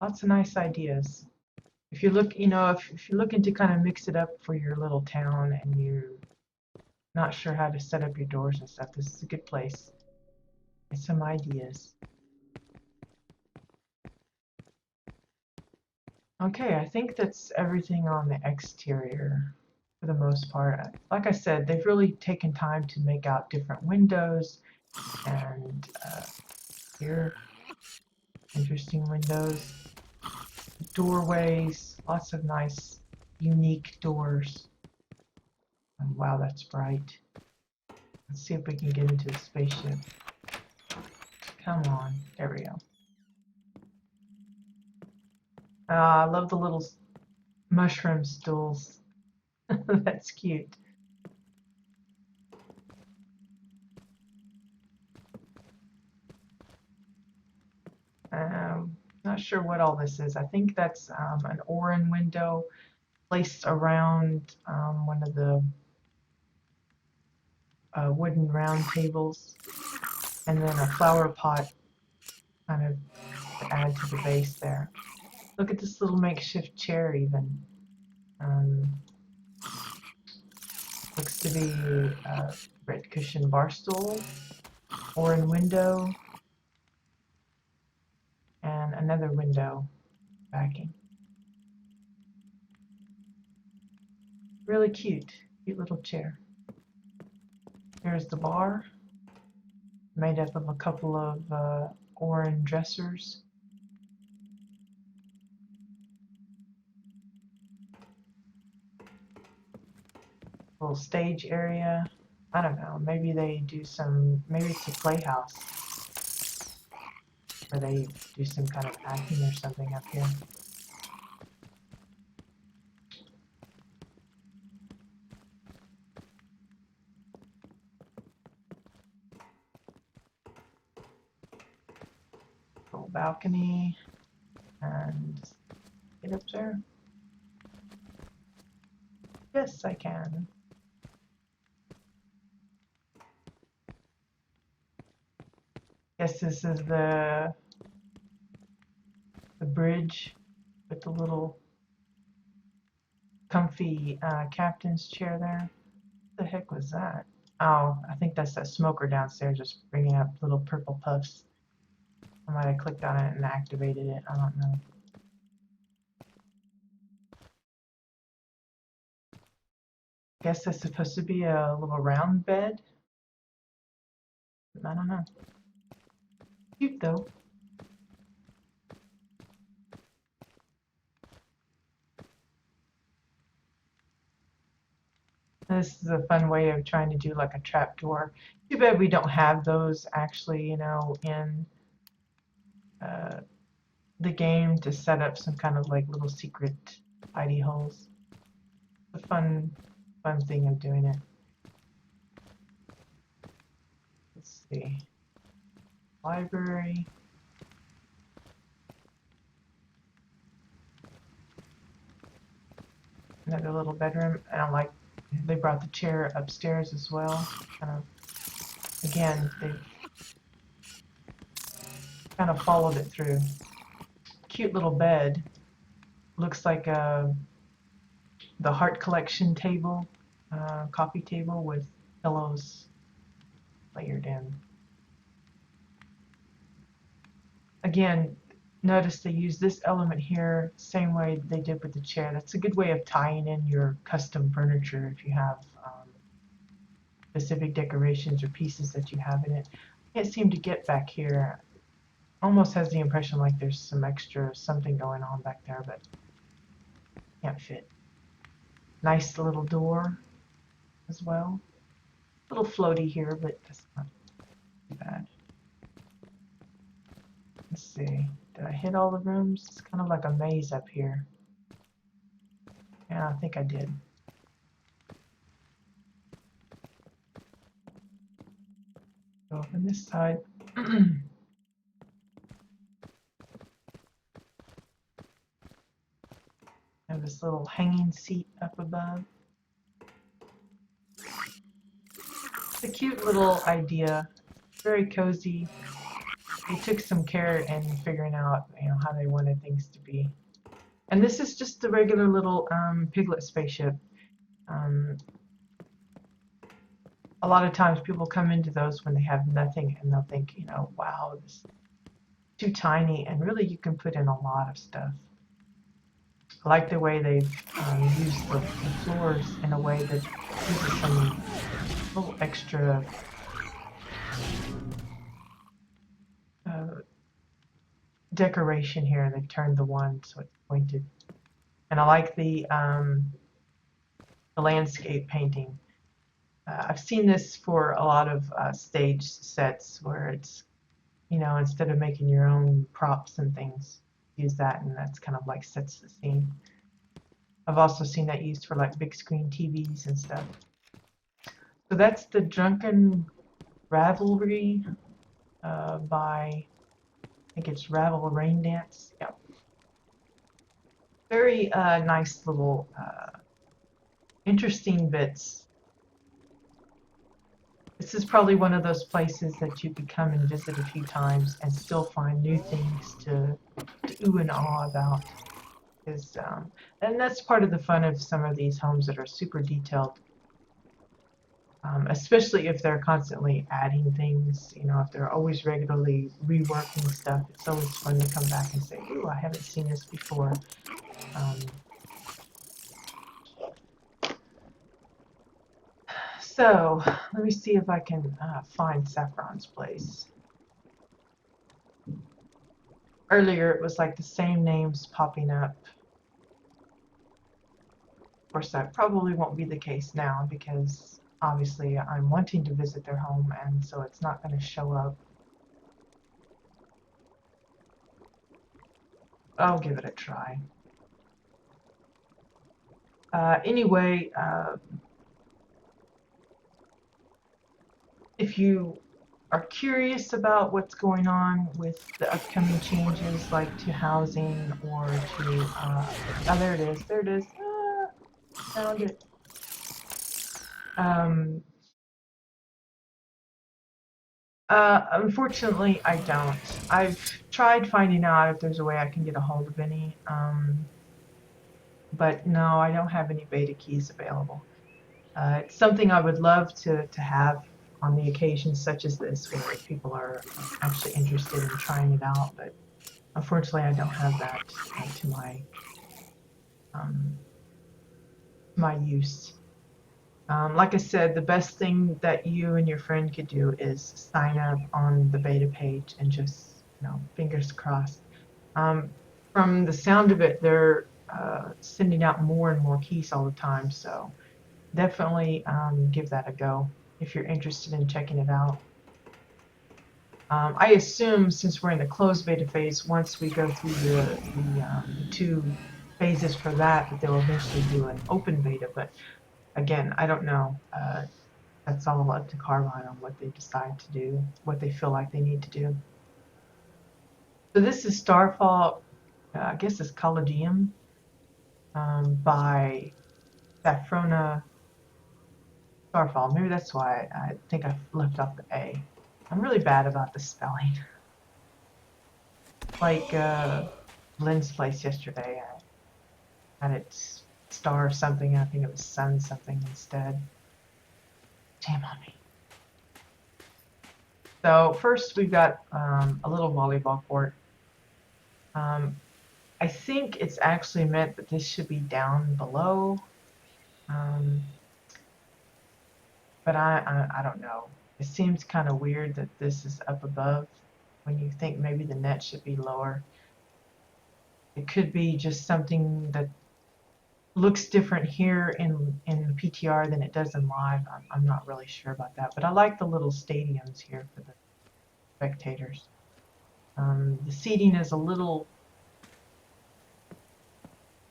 Lots of nice ideas. If you look, if you're looking to kind of mix it up for your little town and you're not sure how to set up your doors and stuff, this is a good place. Get some ideas. Okay, I think that's everything on the exterior for the most part. Like I said, they've really taken time to make out different windows, and here, interesting windows, doorways, lots of nice, unique doors. And wow, that's bright. Let's see if we can get into the spaceship. Come on, there we go. I love the little mushroom stools. That's cute. Not sure what all this is. I think that's an Orin window placed around one of the wooden round tables, and then a flower pot kind of to add to the base there. Look at this little makeshift chair even. Looks to be a red cushion bar stool, Orin window, and another window backing. Really cute little chair. Here's the bar, made up of a couple of Orin dressers. Little stage area. I don't know, maybe they do maybe it's a playhouse where they do some kind of acting or something up here. Little balcony, and get up there. Yes, I can. Guess this is the bridge with the little comfy captain's chair there. What the heck was that? Oh, I think that's that smoker downstairs just bringing up little purple puffs. I might have clicked on it and activated it. I don't know. Guess that's supposed to be a little round bed. I don't know. Cute though. This is a fun way of trying to do like a trap door. Too bad we don't have those actually, in the game to set up some kind of like little secret hidey holes. A fun thing of doing it. Let's see. Library. Another little bedroom, and I like they brought the chair upstairs as well. Kind of, again, they kind of followed it through. Cute little bed. Looks like the Heart Collection table, coffee table with pillows layered in. Again, notice they use this element here, same way they did with the chair. That's a good way of tying in your custom furniture if you have specific decorations or pieces that you have in it. I can't seem to get back here. Almost has the impression like there's some extra something going on back there, but can't fit. Nice little door. as well. A little floaty here, but that's not too bad. Let's see. Did I hit all the rooms? It's kind of like a maze up here. Yeah, I think I did. Go open this side. Have this little hanging seat up above. It's a cute little idea. Very cozy. They took some care in figuring out, how they wanted things to be. And this is just the regular little piglet spaceship. A lot of times people come into those when they have nothing and they'll think, wow, this is too tiny, and really you can put in a lot of stuff. I like the way they've used the floors in a way that gives it some little extra decoration here. They've turned the one so it's pointed. And I like the landscape painting. I've seen this for a lot of stage sets where it's, instead of making your own props and things, use that, and that's kind of like sets the scene. I've also seen that used for like big screen TVs and stuff. So that's the Drunken Ravelry by, I think it's Ravel Rain Dance. Yeah. Very nice little interesting bits. This is probably one of those places that you could come and visit a few times and still find new things to ooh and ah about. And that's part of the fun of some of these homes that are super detailed. Especially if they're constantly adding things, if they're always regularly reworking stuff, it's always fun to come back and say, ooh, I haven't seen this before. So, let me see if I can find Saffron's place. Earlier, it was like the same names popping up. Of course, that probably won't be the case now because obviously I'm wanting to visit their home, and so it's not going to show up. I'll give it a try. Anyway, if you are curious about what's going on with the upcoming changes, like to housing or to, oh, there it is, found it. Unfortunately, I don't. I've tried finding out if there's a way I can get a hold of any, but no, I don't have any beta keys available. It's something I would love to have on the occasions such as this, where people are actually interested in trying it out, but unfortunately, I don't have that to my use. Like I said, the best thing that you and your friend could do is sign up on the beta page and just, fingers crossed. From the sound of it, they're sending out more and more keys all the time, so definitely give that a go if you're interested in checking it out. I assume since we're in the closed beta phase, once we go through the 2 phases for that they'll eventually do an open beta, but again, I don't know. That's all up to Carmine on what they decide to do, what they feel like they need to do. So this is Starfall, I guess it's Collegium, by Safrona Starfall. Maybe that's why I think I left off the A. I'm really bad about the spelling. Like Lynn's place yesterday, I had it star something, I think it was sun something instead. Shame on me. So first we've got a little volleyball court. I think it's actually meant that this should be down below, but I don't know. It seems kind of weird that this is up above when you think maybe the net should be lower. It could be just something that looks different here in the PTR than it does in live. I'm not really sure about that, but I like the little stadiums here for the spectators. The seating is a little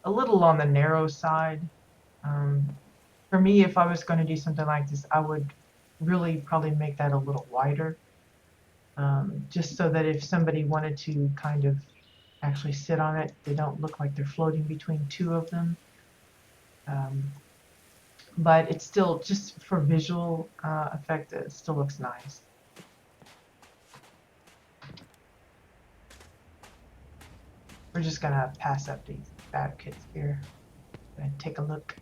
on the narrow side. Um, for me, if I was going to do something like this, I would really probably make that a little wider, just so that if somebody wanted to kind of actually sit on it, they don't look like they're floating between two of them. But it's still, just for visual effect, it still looks nice. We're just gonna pass up these fab kits here and take a look.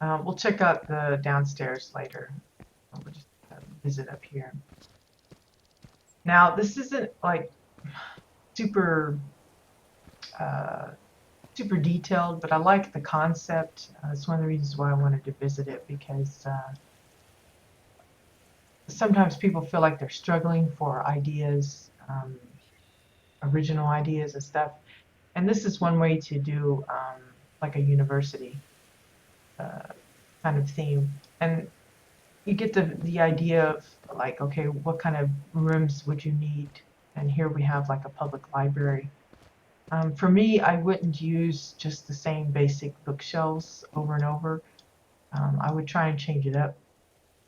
We'll check out the downstairs later. We'll just visit up here. Now, this isn't like super super detailed, but I like the concept. It's one of the reasons why I wanted to visit it, because sometimes people feel like they're struggling for ideas, original ideas and stuff. And this is one way to do like a university kind of theme. And you get the idea of like, okay, what kind of rooms would you need? And here we have like a public library. For me, I wouldn't use just the same basic bookshelves over and over. I would try and change it up,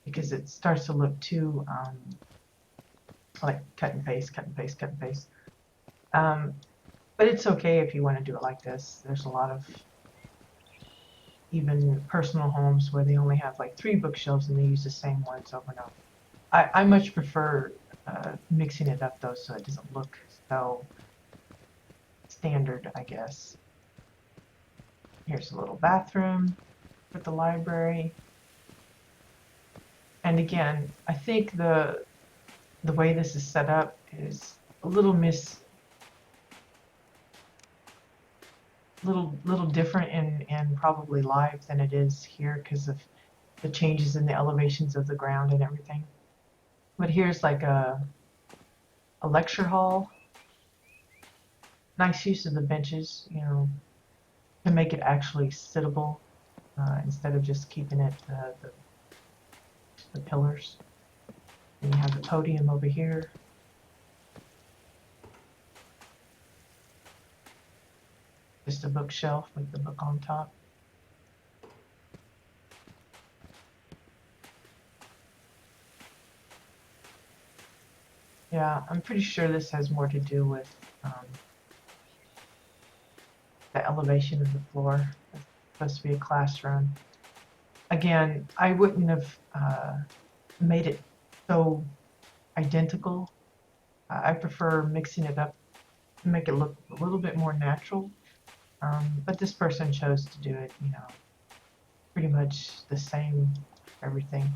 because it starts to look too like cut and paste, cut and paste, cut and paste. But it's okay if you want to do it like this. There's a lot of even personal homes where they only have like 3 bookshelves and they use the same ones over and over. I much prefer mixing it up though, so it doesn't look so standard, I guess. Here's a little bathroom with the library. And again, I think the way this is set up is a little different in probably live than it is here, because of the changes in the elevations of the ground and everything. But here's like a lecture hall. Nice use of the benches, you know, to make it actually sittable, instead of just keeping it the pillars. And you have the podium over here. Just a bookshelf with the book on top. Yeah, I'm pretty sure this has more to do with the elevation of the floor. It's supposed to be a classroom. Again, I wouldn't have made it so identical. I prefer mixing it up to make it look a little bit more natural. But this person chose to do it, you know, pretty much the same everything.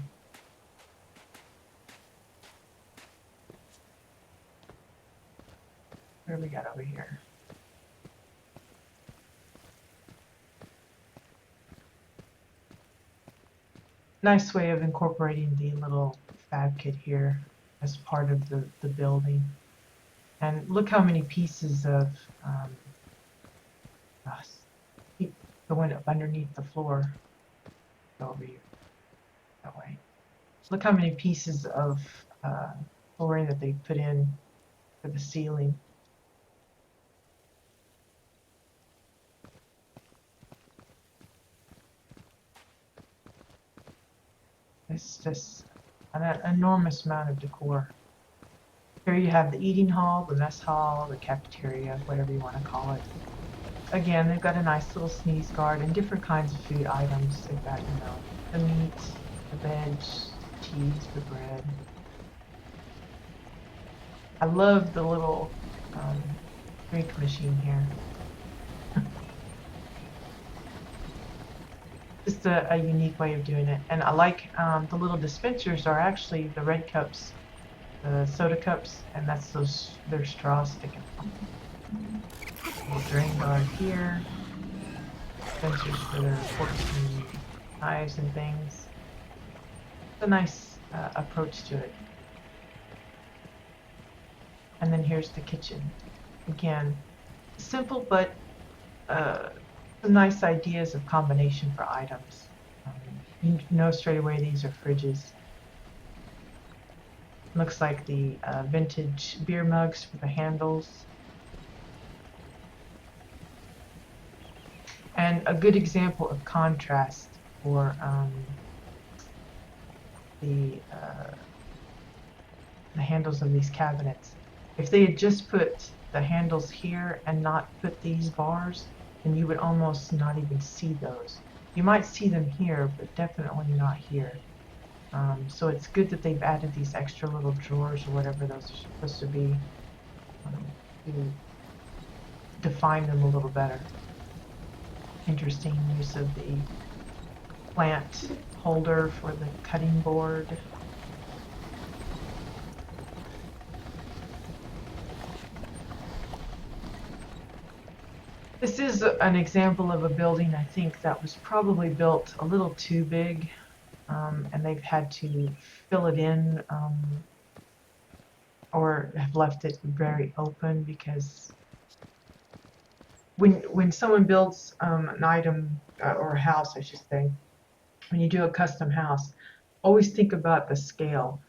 What do we got over here? Nice way of incorporating the little fab kit here as part of the building. And look how many pieces of keep going up underneath the floor. Go over here that way. Look how many pieces of flooring that they put in for the ceiling. It's just an enormous amount of decor. Here you have the eating hall, the mess hall, the cafeteria, whatever you want to call it. Again, they've got a nice little sneeze guard and different kinds of food items. They've got, you know, the meat, the veg, the cheese, the bread. I love the little drink machine here. Just a unique way of doing it. And I like the little dispensers are actually the red cups, the soda cups, and that's their straws sticking from them. Little drain guard here. Dispensers for their forks and knives and things. It's a nice approach to it. And then here's the kitchen. Again, simple but Some nice ideas of combination for items. You know straight away these are fridges. Looks like the vintage beer mugs for the handles. And a good example of contrast for the handles of these cabinets. If they had just put the handles here and not put these bars, then you would almost not even see those. You might see them here, but definitely not here. So it's good that they've added these extra little drawers or whatever those are supposed to be to define them a little better. Interesting use of the plant holder for the cutting board. This is an example of a building, I think, that was probably built a little too big, and they've had to fill it in or have left it very open, because when someone builds an item or a house, I should say, when you do a custom house, always think about the scale.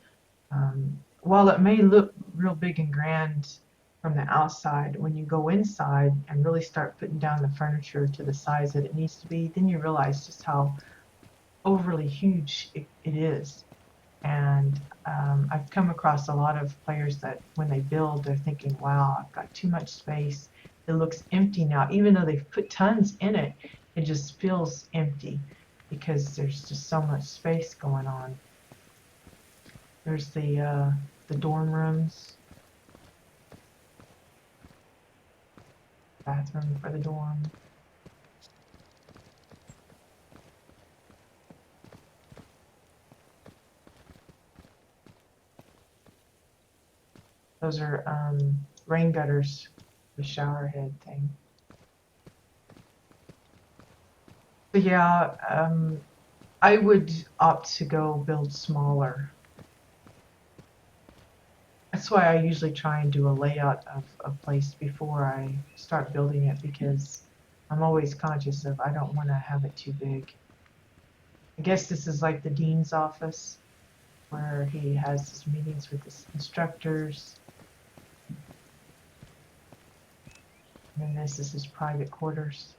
While it may look real big and grand from the outside, when you go inside and really start putting down the furniture to the size that it needs to be, then you realize just how overly huge it is. And I've come across a lot of players that when they build, they're thinking, wow, I've got too much space. It looks empty now. Even though they've put tons in it, it just feels empty because there's just so much space going on. There's the dorm rooms, bathroom for the dorm. Those are rain gutters, the shower head thing. But yeah, I would opt to go build smaller. That's why I usually try and do a layout of a place before I start building it, because I'm always conscious of I don't want to have it too big. I guess this is like the dean's office where he has his meetings with his instructors. And this is his private quarters.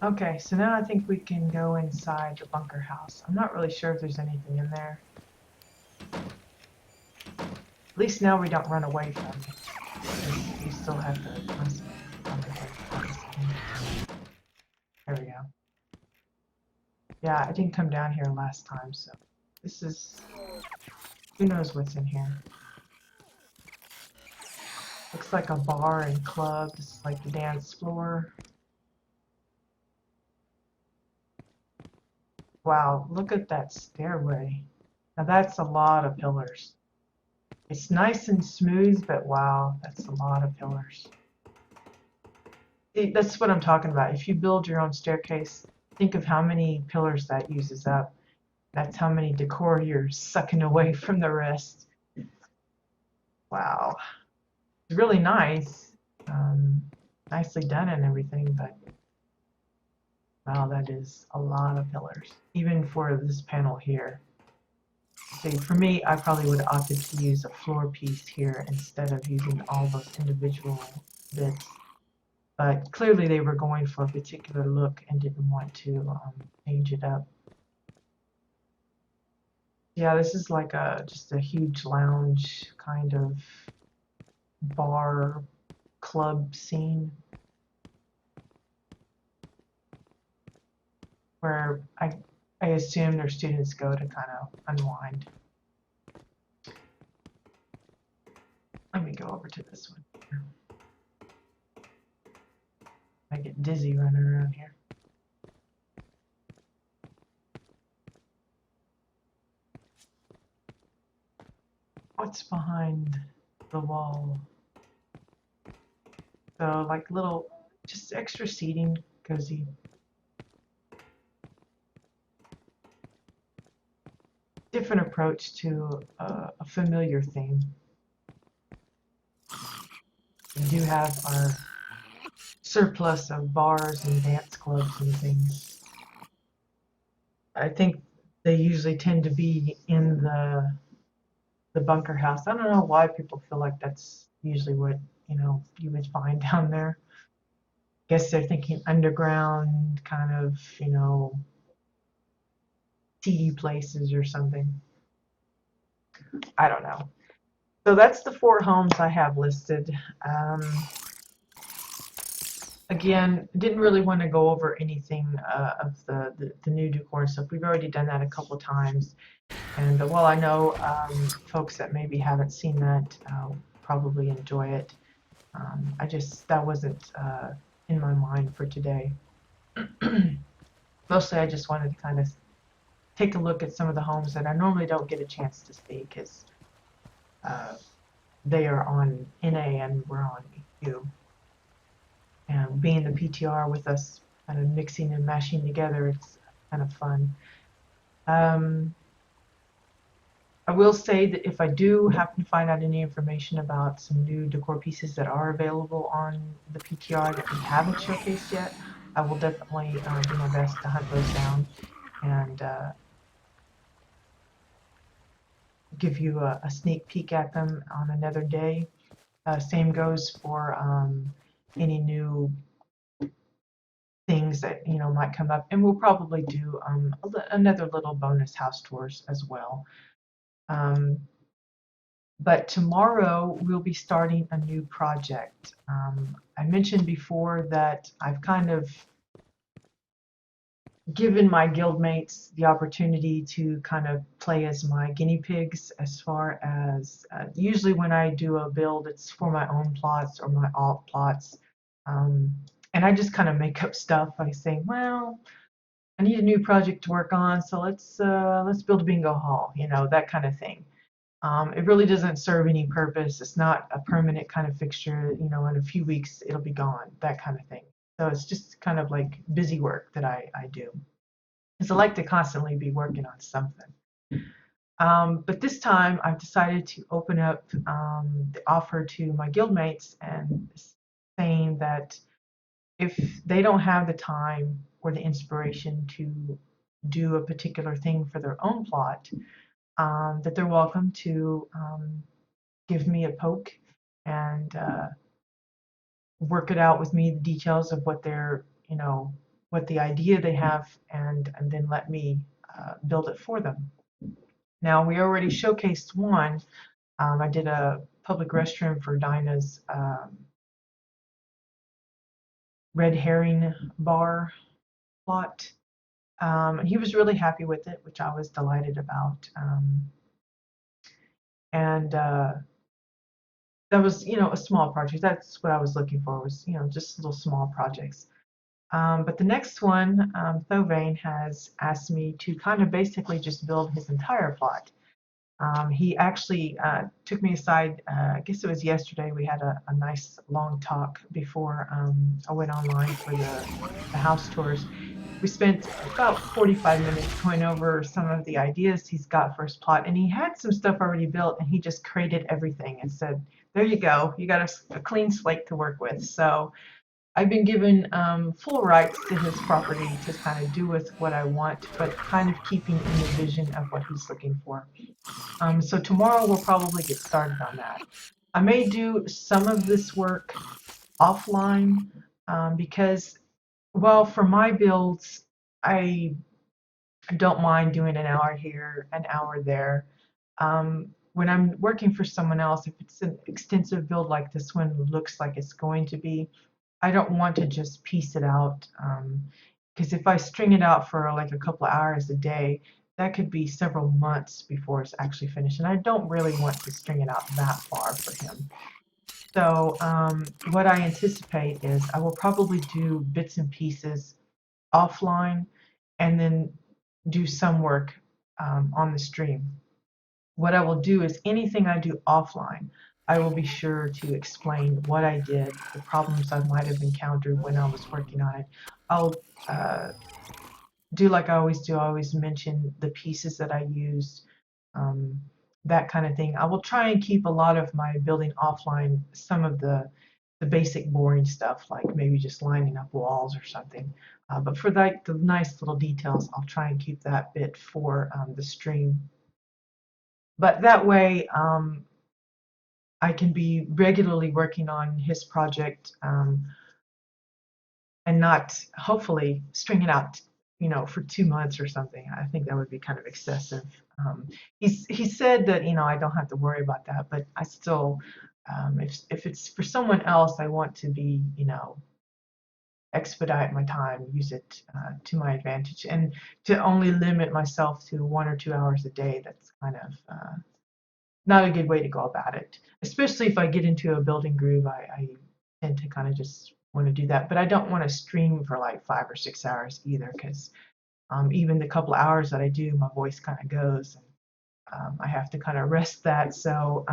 Okay, so now I think we can go inside the bunker house. I'm not really sure if there's anything in there. At least now we don't run away from it. You still have to There we go. Yeah, I didn't come down here last time, so this is, who knows what's in here. Looks like a bar and club. This is like the dance floor. Wow, look at that stairway. Now that's a lot of pillars. It's nice and smooth, but wow, that's a lot of pillars. That's what I'm talking about. If you build your own staircase, think of how many pillars that uses up. That's how many decor you're sucking away from the rest. Wow. It's really nice. Nicely done and everything, but wow, that is a lot of pillars, even for this panel here. See, for me, I probably would have opted to use a floor piece here instead of using all those individual bits. But clearly they were going for a particular look and didn't want to change it up. Yeah, this is like just a huge lounge kind of bar club scene where I assume their students go to kind of unwind. Let me go over to this one. I get dizzy running around here. What's behind the wall. So like little, just extra seating, cozy. Different approach to a familiar theme. We do have our surplus of bars and dance clubs and things. I think they usually tend to be in the bunker house. I don't know why people feel like that's usually what you would find down there. Guess they're thinking underground kind of seedy places or something. I don't know. So that's the 4 homes I have listed. Again, didn't really want to go over anything of the new decor and stuff. We've already done that a couple times. And while I know folks that maybe haven't seen that probably enjoy it, that wasn't in my mind for today. Mostly I just wanted to kind of take a look at some of the homes that I normally don't get a chance to see because uh, they are on NA and we're on EU. And being the PTR with us kind of mixing and mashing together, it's kind of fun. I will say that if I do happen to find out any information about some new decor pieces that are available on the PTR that we haven't showcased yet, I will definitely do my best to hunt those down and give you a sneak peek at them on another day. Same goes for any new things that might come up, and we'll probably do another little bonus house tours as well. But tomorrow we'll be starting a new project. I mentioned before that I've kind of given my guildmates the opportunity to kind of play as my guinea pigs as far as usually when I do a build, it's for my own plots or my alt plots. And I just kind of make up stuff. I say, well, I need a new project to work on, so let's build a bingo hall, that kind of thing. It really doesn't serve any purpose. It's not a permanent kind of fixture. In a few weeks it'll be gone, that kind of thing. So it's just kind of like busy work that I do. Because I like to constantly be working on something. But this time I've decided to open up the offer to my guildmates and saying that if they don't have the time or the inspiration to do a particular thing for their own plot, that they're welcome to give me a poke and work it out with me, the details of what what the idea they have, and then let me build it for them. Now, we already showcased one. I did a public restroom for Dinah's red herring bar plot. And he was really happy with it, which I was delighted about. And that was, a small project. That's what I was looking for was, just little small projects. But the next one, Thovann has asked me to kind of basically just build his entire plot. He actually took me aside, I guess it was yesterday, we had a nice long talk before I went online for the house tours. We spent about 45 minutes going over some of the ideas he's got for his plot, and he had some stuff already built, and he just created everything and said, there you go, you got a clean slate to work with. So I've been given full rights to his property to kind of do with what I want, but kind of keeping in the vision of what he's looking for. So tomorrow we'll probably get started on that. I may do some of this work offline because, well, for my builds, I don't mind doing an hour here, an hour there. When I'm working for someone else, if it's an extensive build like this one looks like it's going to be, I don't want to just piece it out because if I string it out for like a couple of hours a day, that could be several months before it's actually finished. And I don't really want to string it out that far for him. So what I anticipate is I will probably do bits and pieces offline and then do some work on the stream. What I will do is anything I do offline, I will be sure to explain what I did, the problems I might have encountered when I was working on it. I'll do like I always do. I always mention the pieces that I used, um, that kind of thing. I will try and keep a lot of my building offline, some of the basic boring stuff, like maybe just lining up walls or something. But for the nice little details, I'll try and keep that bit for the stream. But that way, I can be regularly working on his project, and not hopefully string it out, for 2 months or something. I think that would be kind of excessive. He said that, I don't have to worry about that, but I still, if it's for someone else, I want to be, expedite my time, use it to my advantage, and to only limit myself to 1 or 2 hours a day. That's kind of not a good way to go about it, especially if I get into a building groove. I tend to kind of just want to do that, but I don't want to stream for like 5 or 6 hours either, because even the couple hours that I do, my voice kind of goes, and I have to kind of rest that. So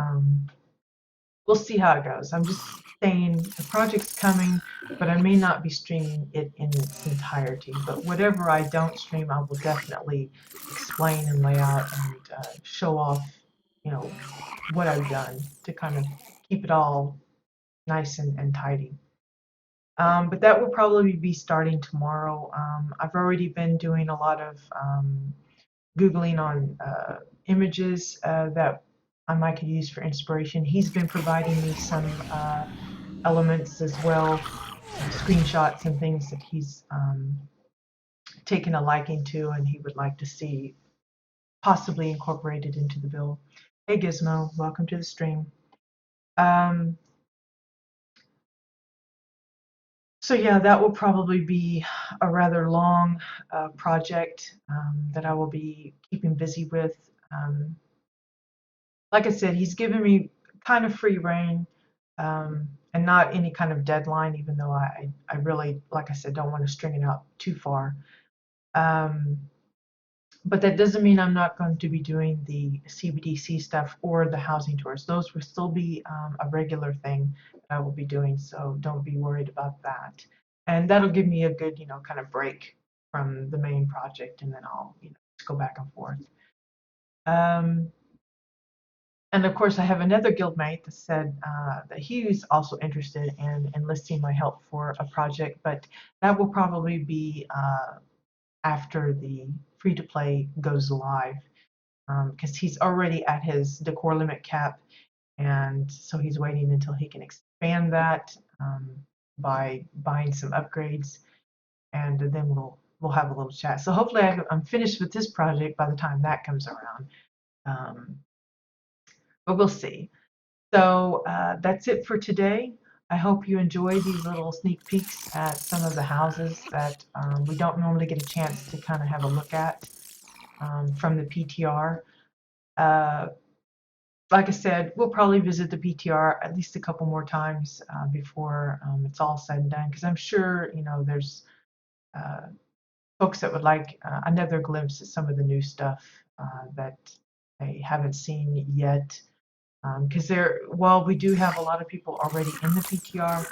we'll see how it goes. I'm just saying the project's coming, but I may not be streaming it in its entirety. But whatever I don't stream, I will definitely explain and lay out and show off, what I've done to kind of keep it all nice and tidy. But that will probably be starting tomorrow. I've already been doing a lot of Googling on images that I might could use for inspiration. He's been providing me some elements as well, screenshots and things that he's taken a liking to, and he would like to see possibly incorporated into the bill. Hey Gizmo, welcome to the stream. Um, so yeah, that will probably be a rather long project that I will be keeping busy with. Like I said, he's given me kind of free reign, and not any kind of deadline, even though I really, like I said, don't want to string it out too far. Um, but that doesn't mean I'm not going to be doing the CBDC stuff or the housing tours. Those will still be a regular thing that I will be doing, so don't be worried about that. And that'll give me a good, kind of break from the main project, and then I'll, just go back and forth. Um, and of course, I have another guildmate that said that he's also interested in enlisting my help for a project, but that will probably be after the free-to-play goes live, because he's already at his decor limit cap, and so he's waiting until he can expand that by buying some upgrades, and then we'll have a little chat. So hopefully I'm finished with this project by the time that comes around, but we'll see. So that's it for today. I hope you enjoy these little sneak peeks at some of the houses that we don't normally get a chance to kind of have a look at from the PTR. Uh, like I said, we'll probably visit the PTR at least a couple more times before it's all said and done, because I'm sure, there's folks that would like another glimpse at some of the new stuff that they haven't seen yet. Because while we do have a lot of people already in the PTR,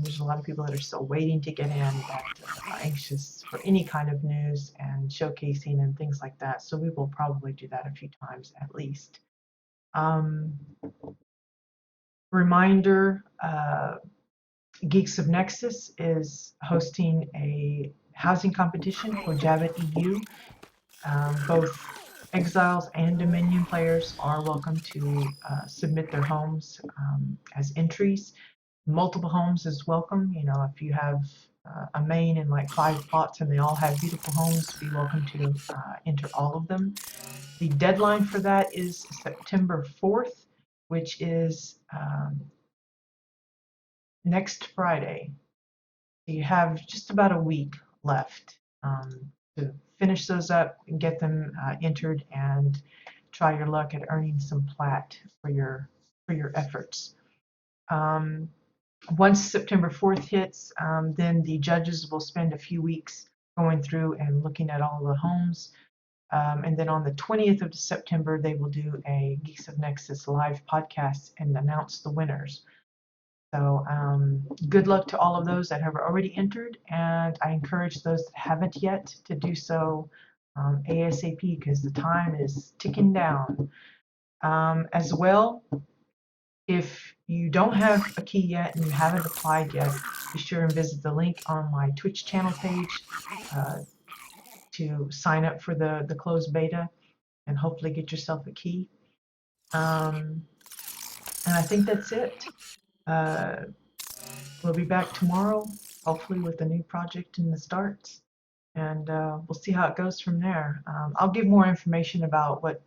there's a lot of people that are still waiting to get in, that are anxious for any kind of news and showcasing and things like that. So we will probably do that a few times at least. Reminder, Geeks of Nexus is hosting a housing competition for Java EU. Both Exiles and Dominion players are welcome to submit their homes as entries. Multiple homes is welcome. If you have a main and like 5 plots and they all have beautiful homes, be welcome to enter all of them. The deadline for that is September 4th, which is next Friday. So you have just about a week left to finish those up and get them entered, and try your luck at earning some plat for your efforts. Once September 4th hits, then the judges will spend a few weeks going through and looking at all the homes. And then on the 20th of September, they will do a Geeks of Nexus live podcast and announce the winners. So good luck to all of those that have already entered, and I encourage those that haven't yet to do so ASAP, because the time is ticking down. As well, if you don't have a key yet and you haven't applied yet, be sure and visit the link on my Twitch channel page to sign up for the closed beta and hopefully get yourself a key. And I think that's it. We'll be back tomorrow, hopefully with a new project in the starts, and we'll see how it goes from there. I'll give more information about what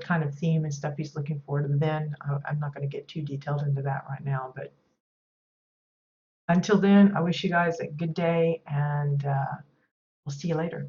kind of theme and stuff he's looking for then. I'm not going to get too detailed into that right now, but until then, I wish you guys a good day, and we'll see you later.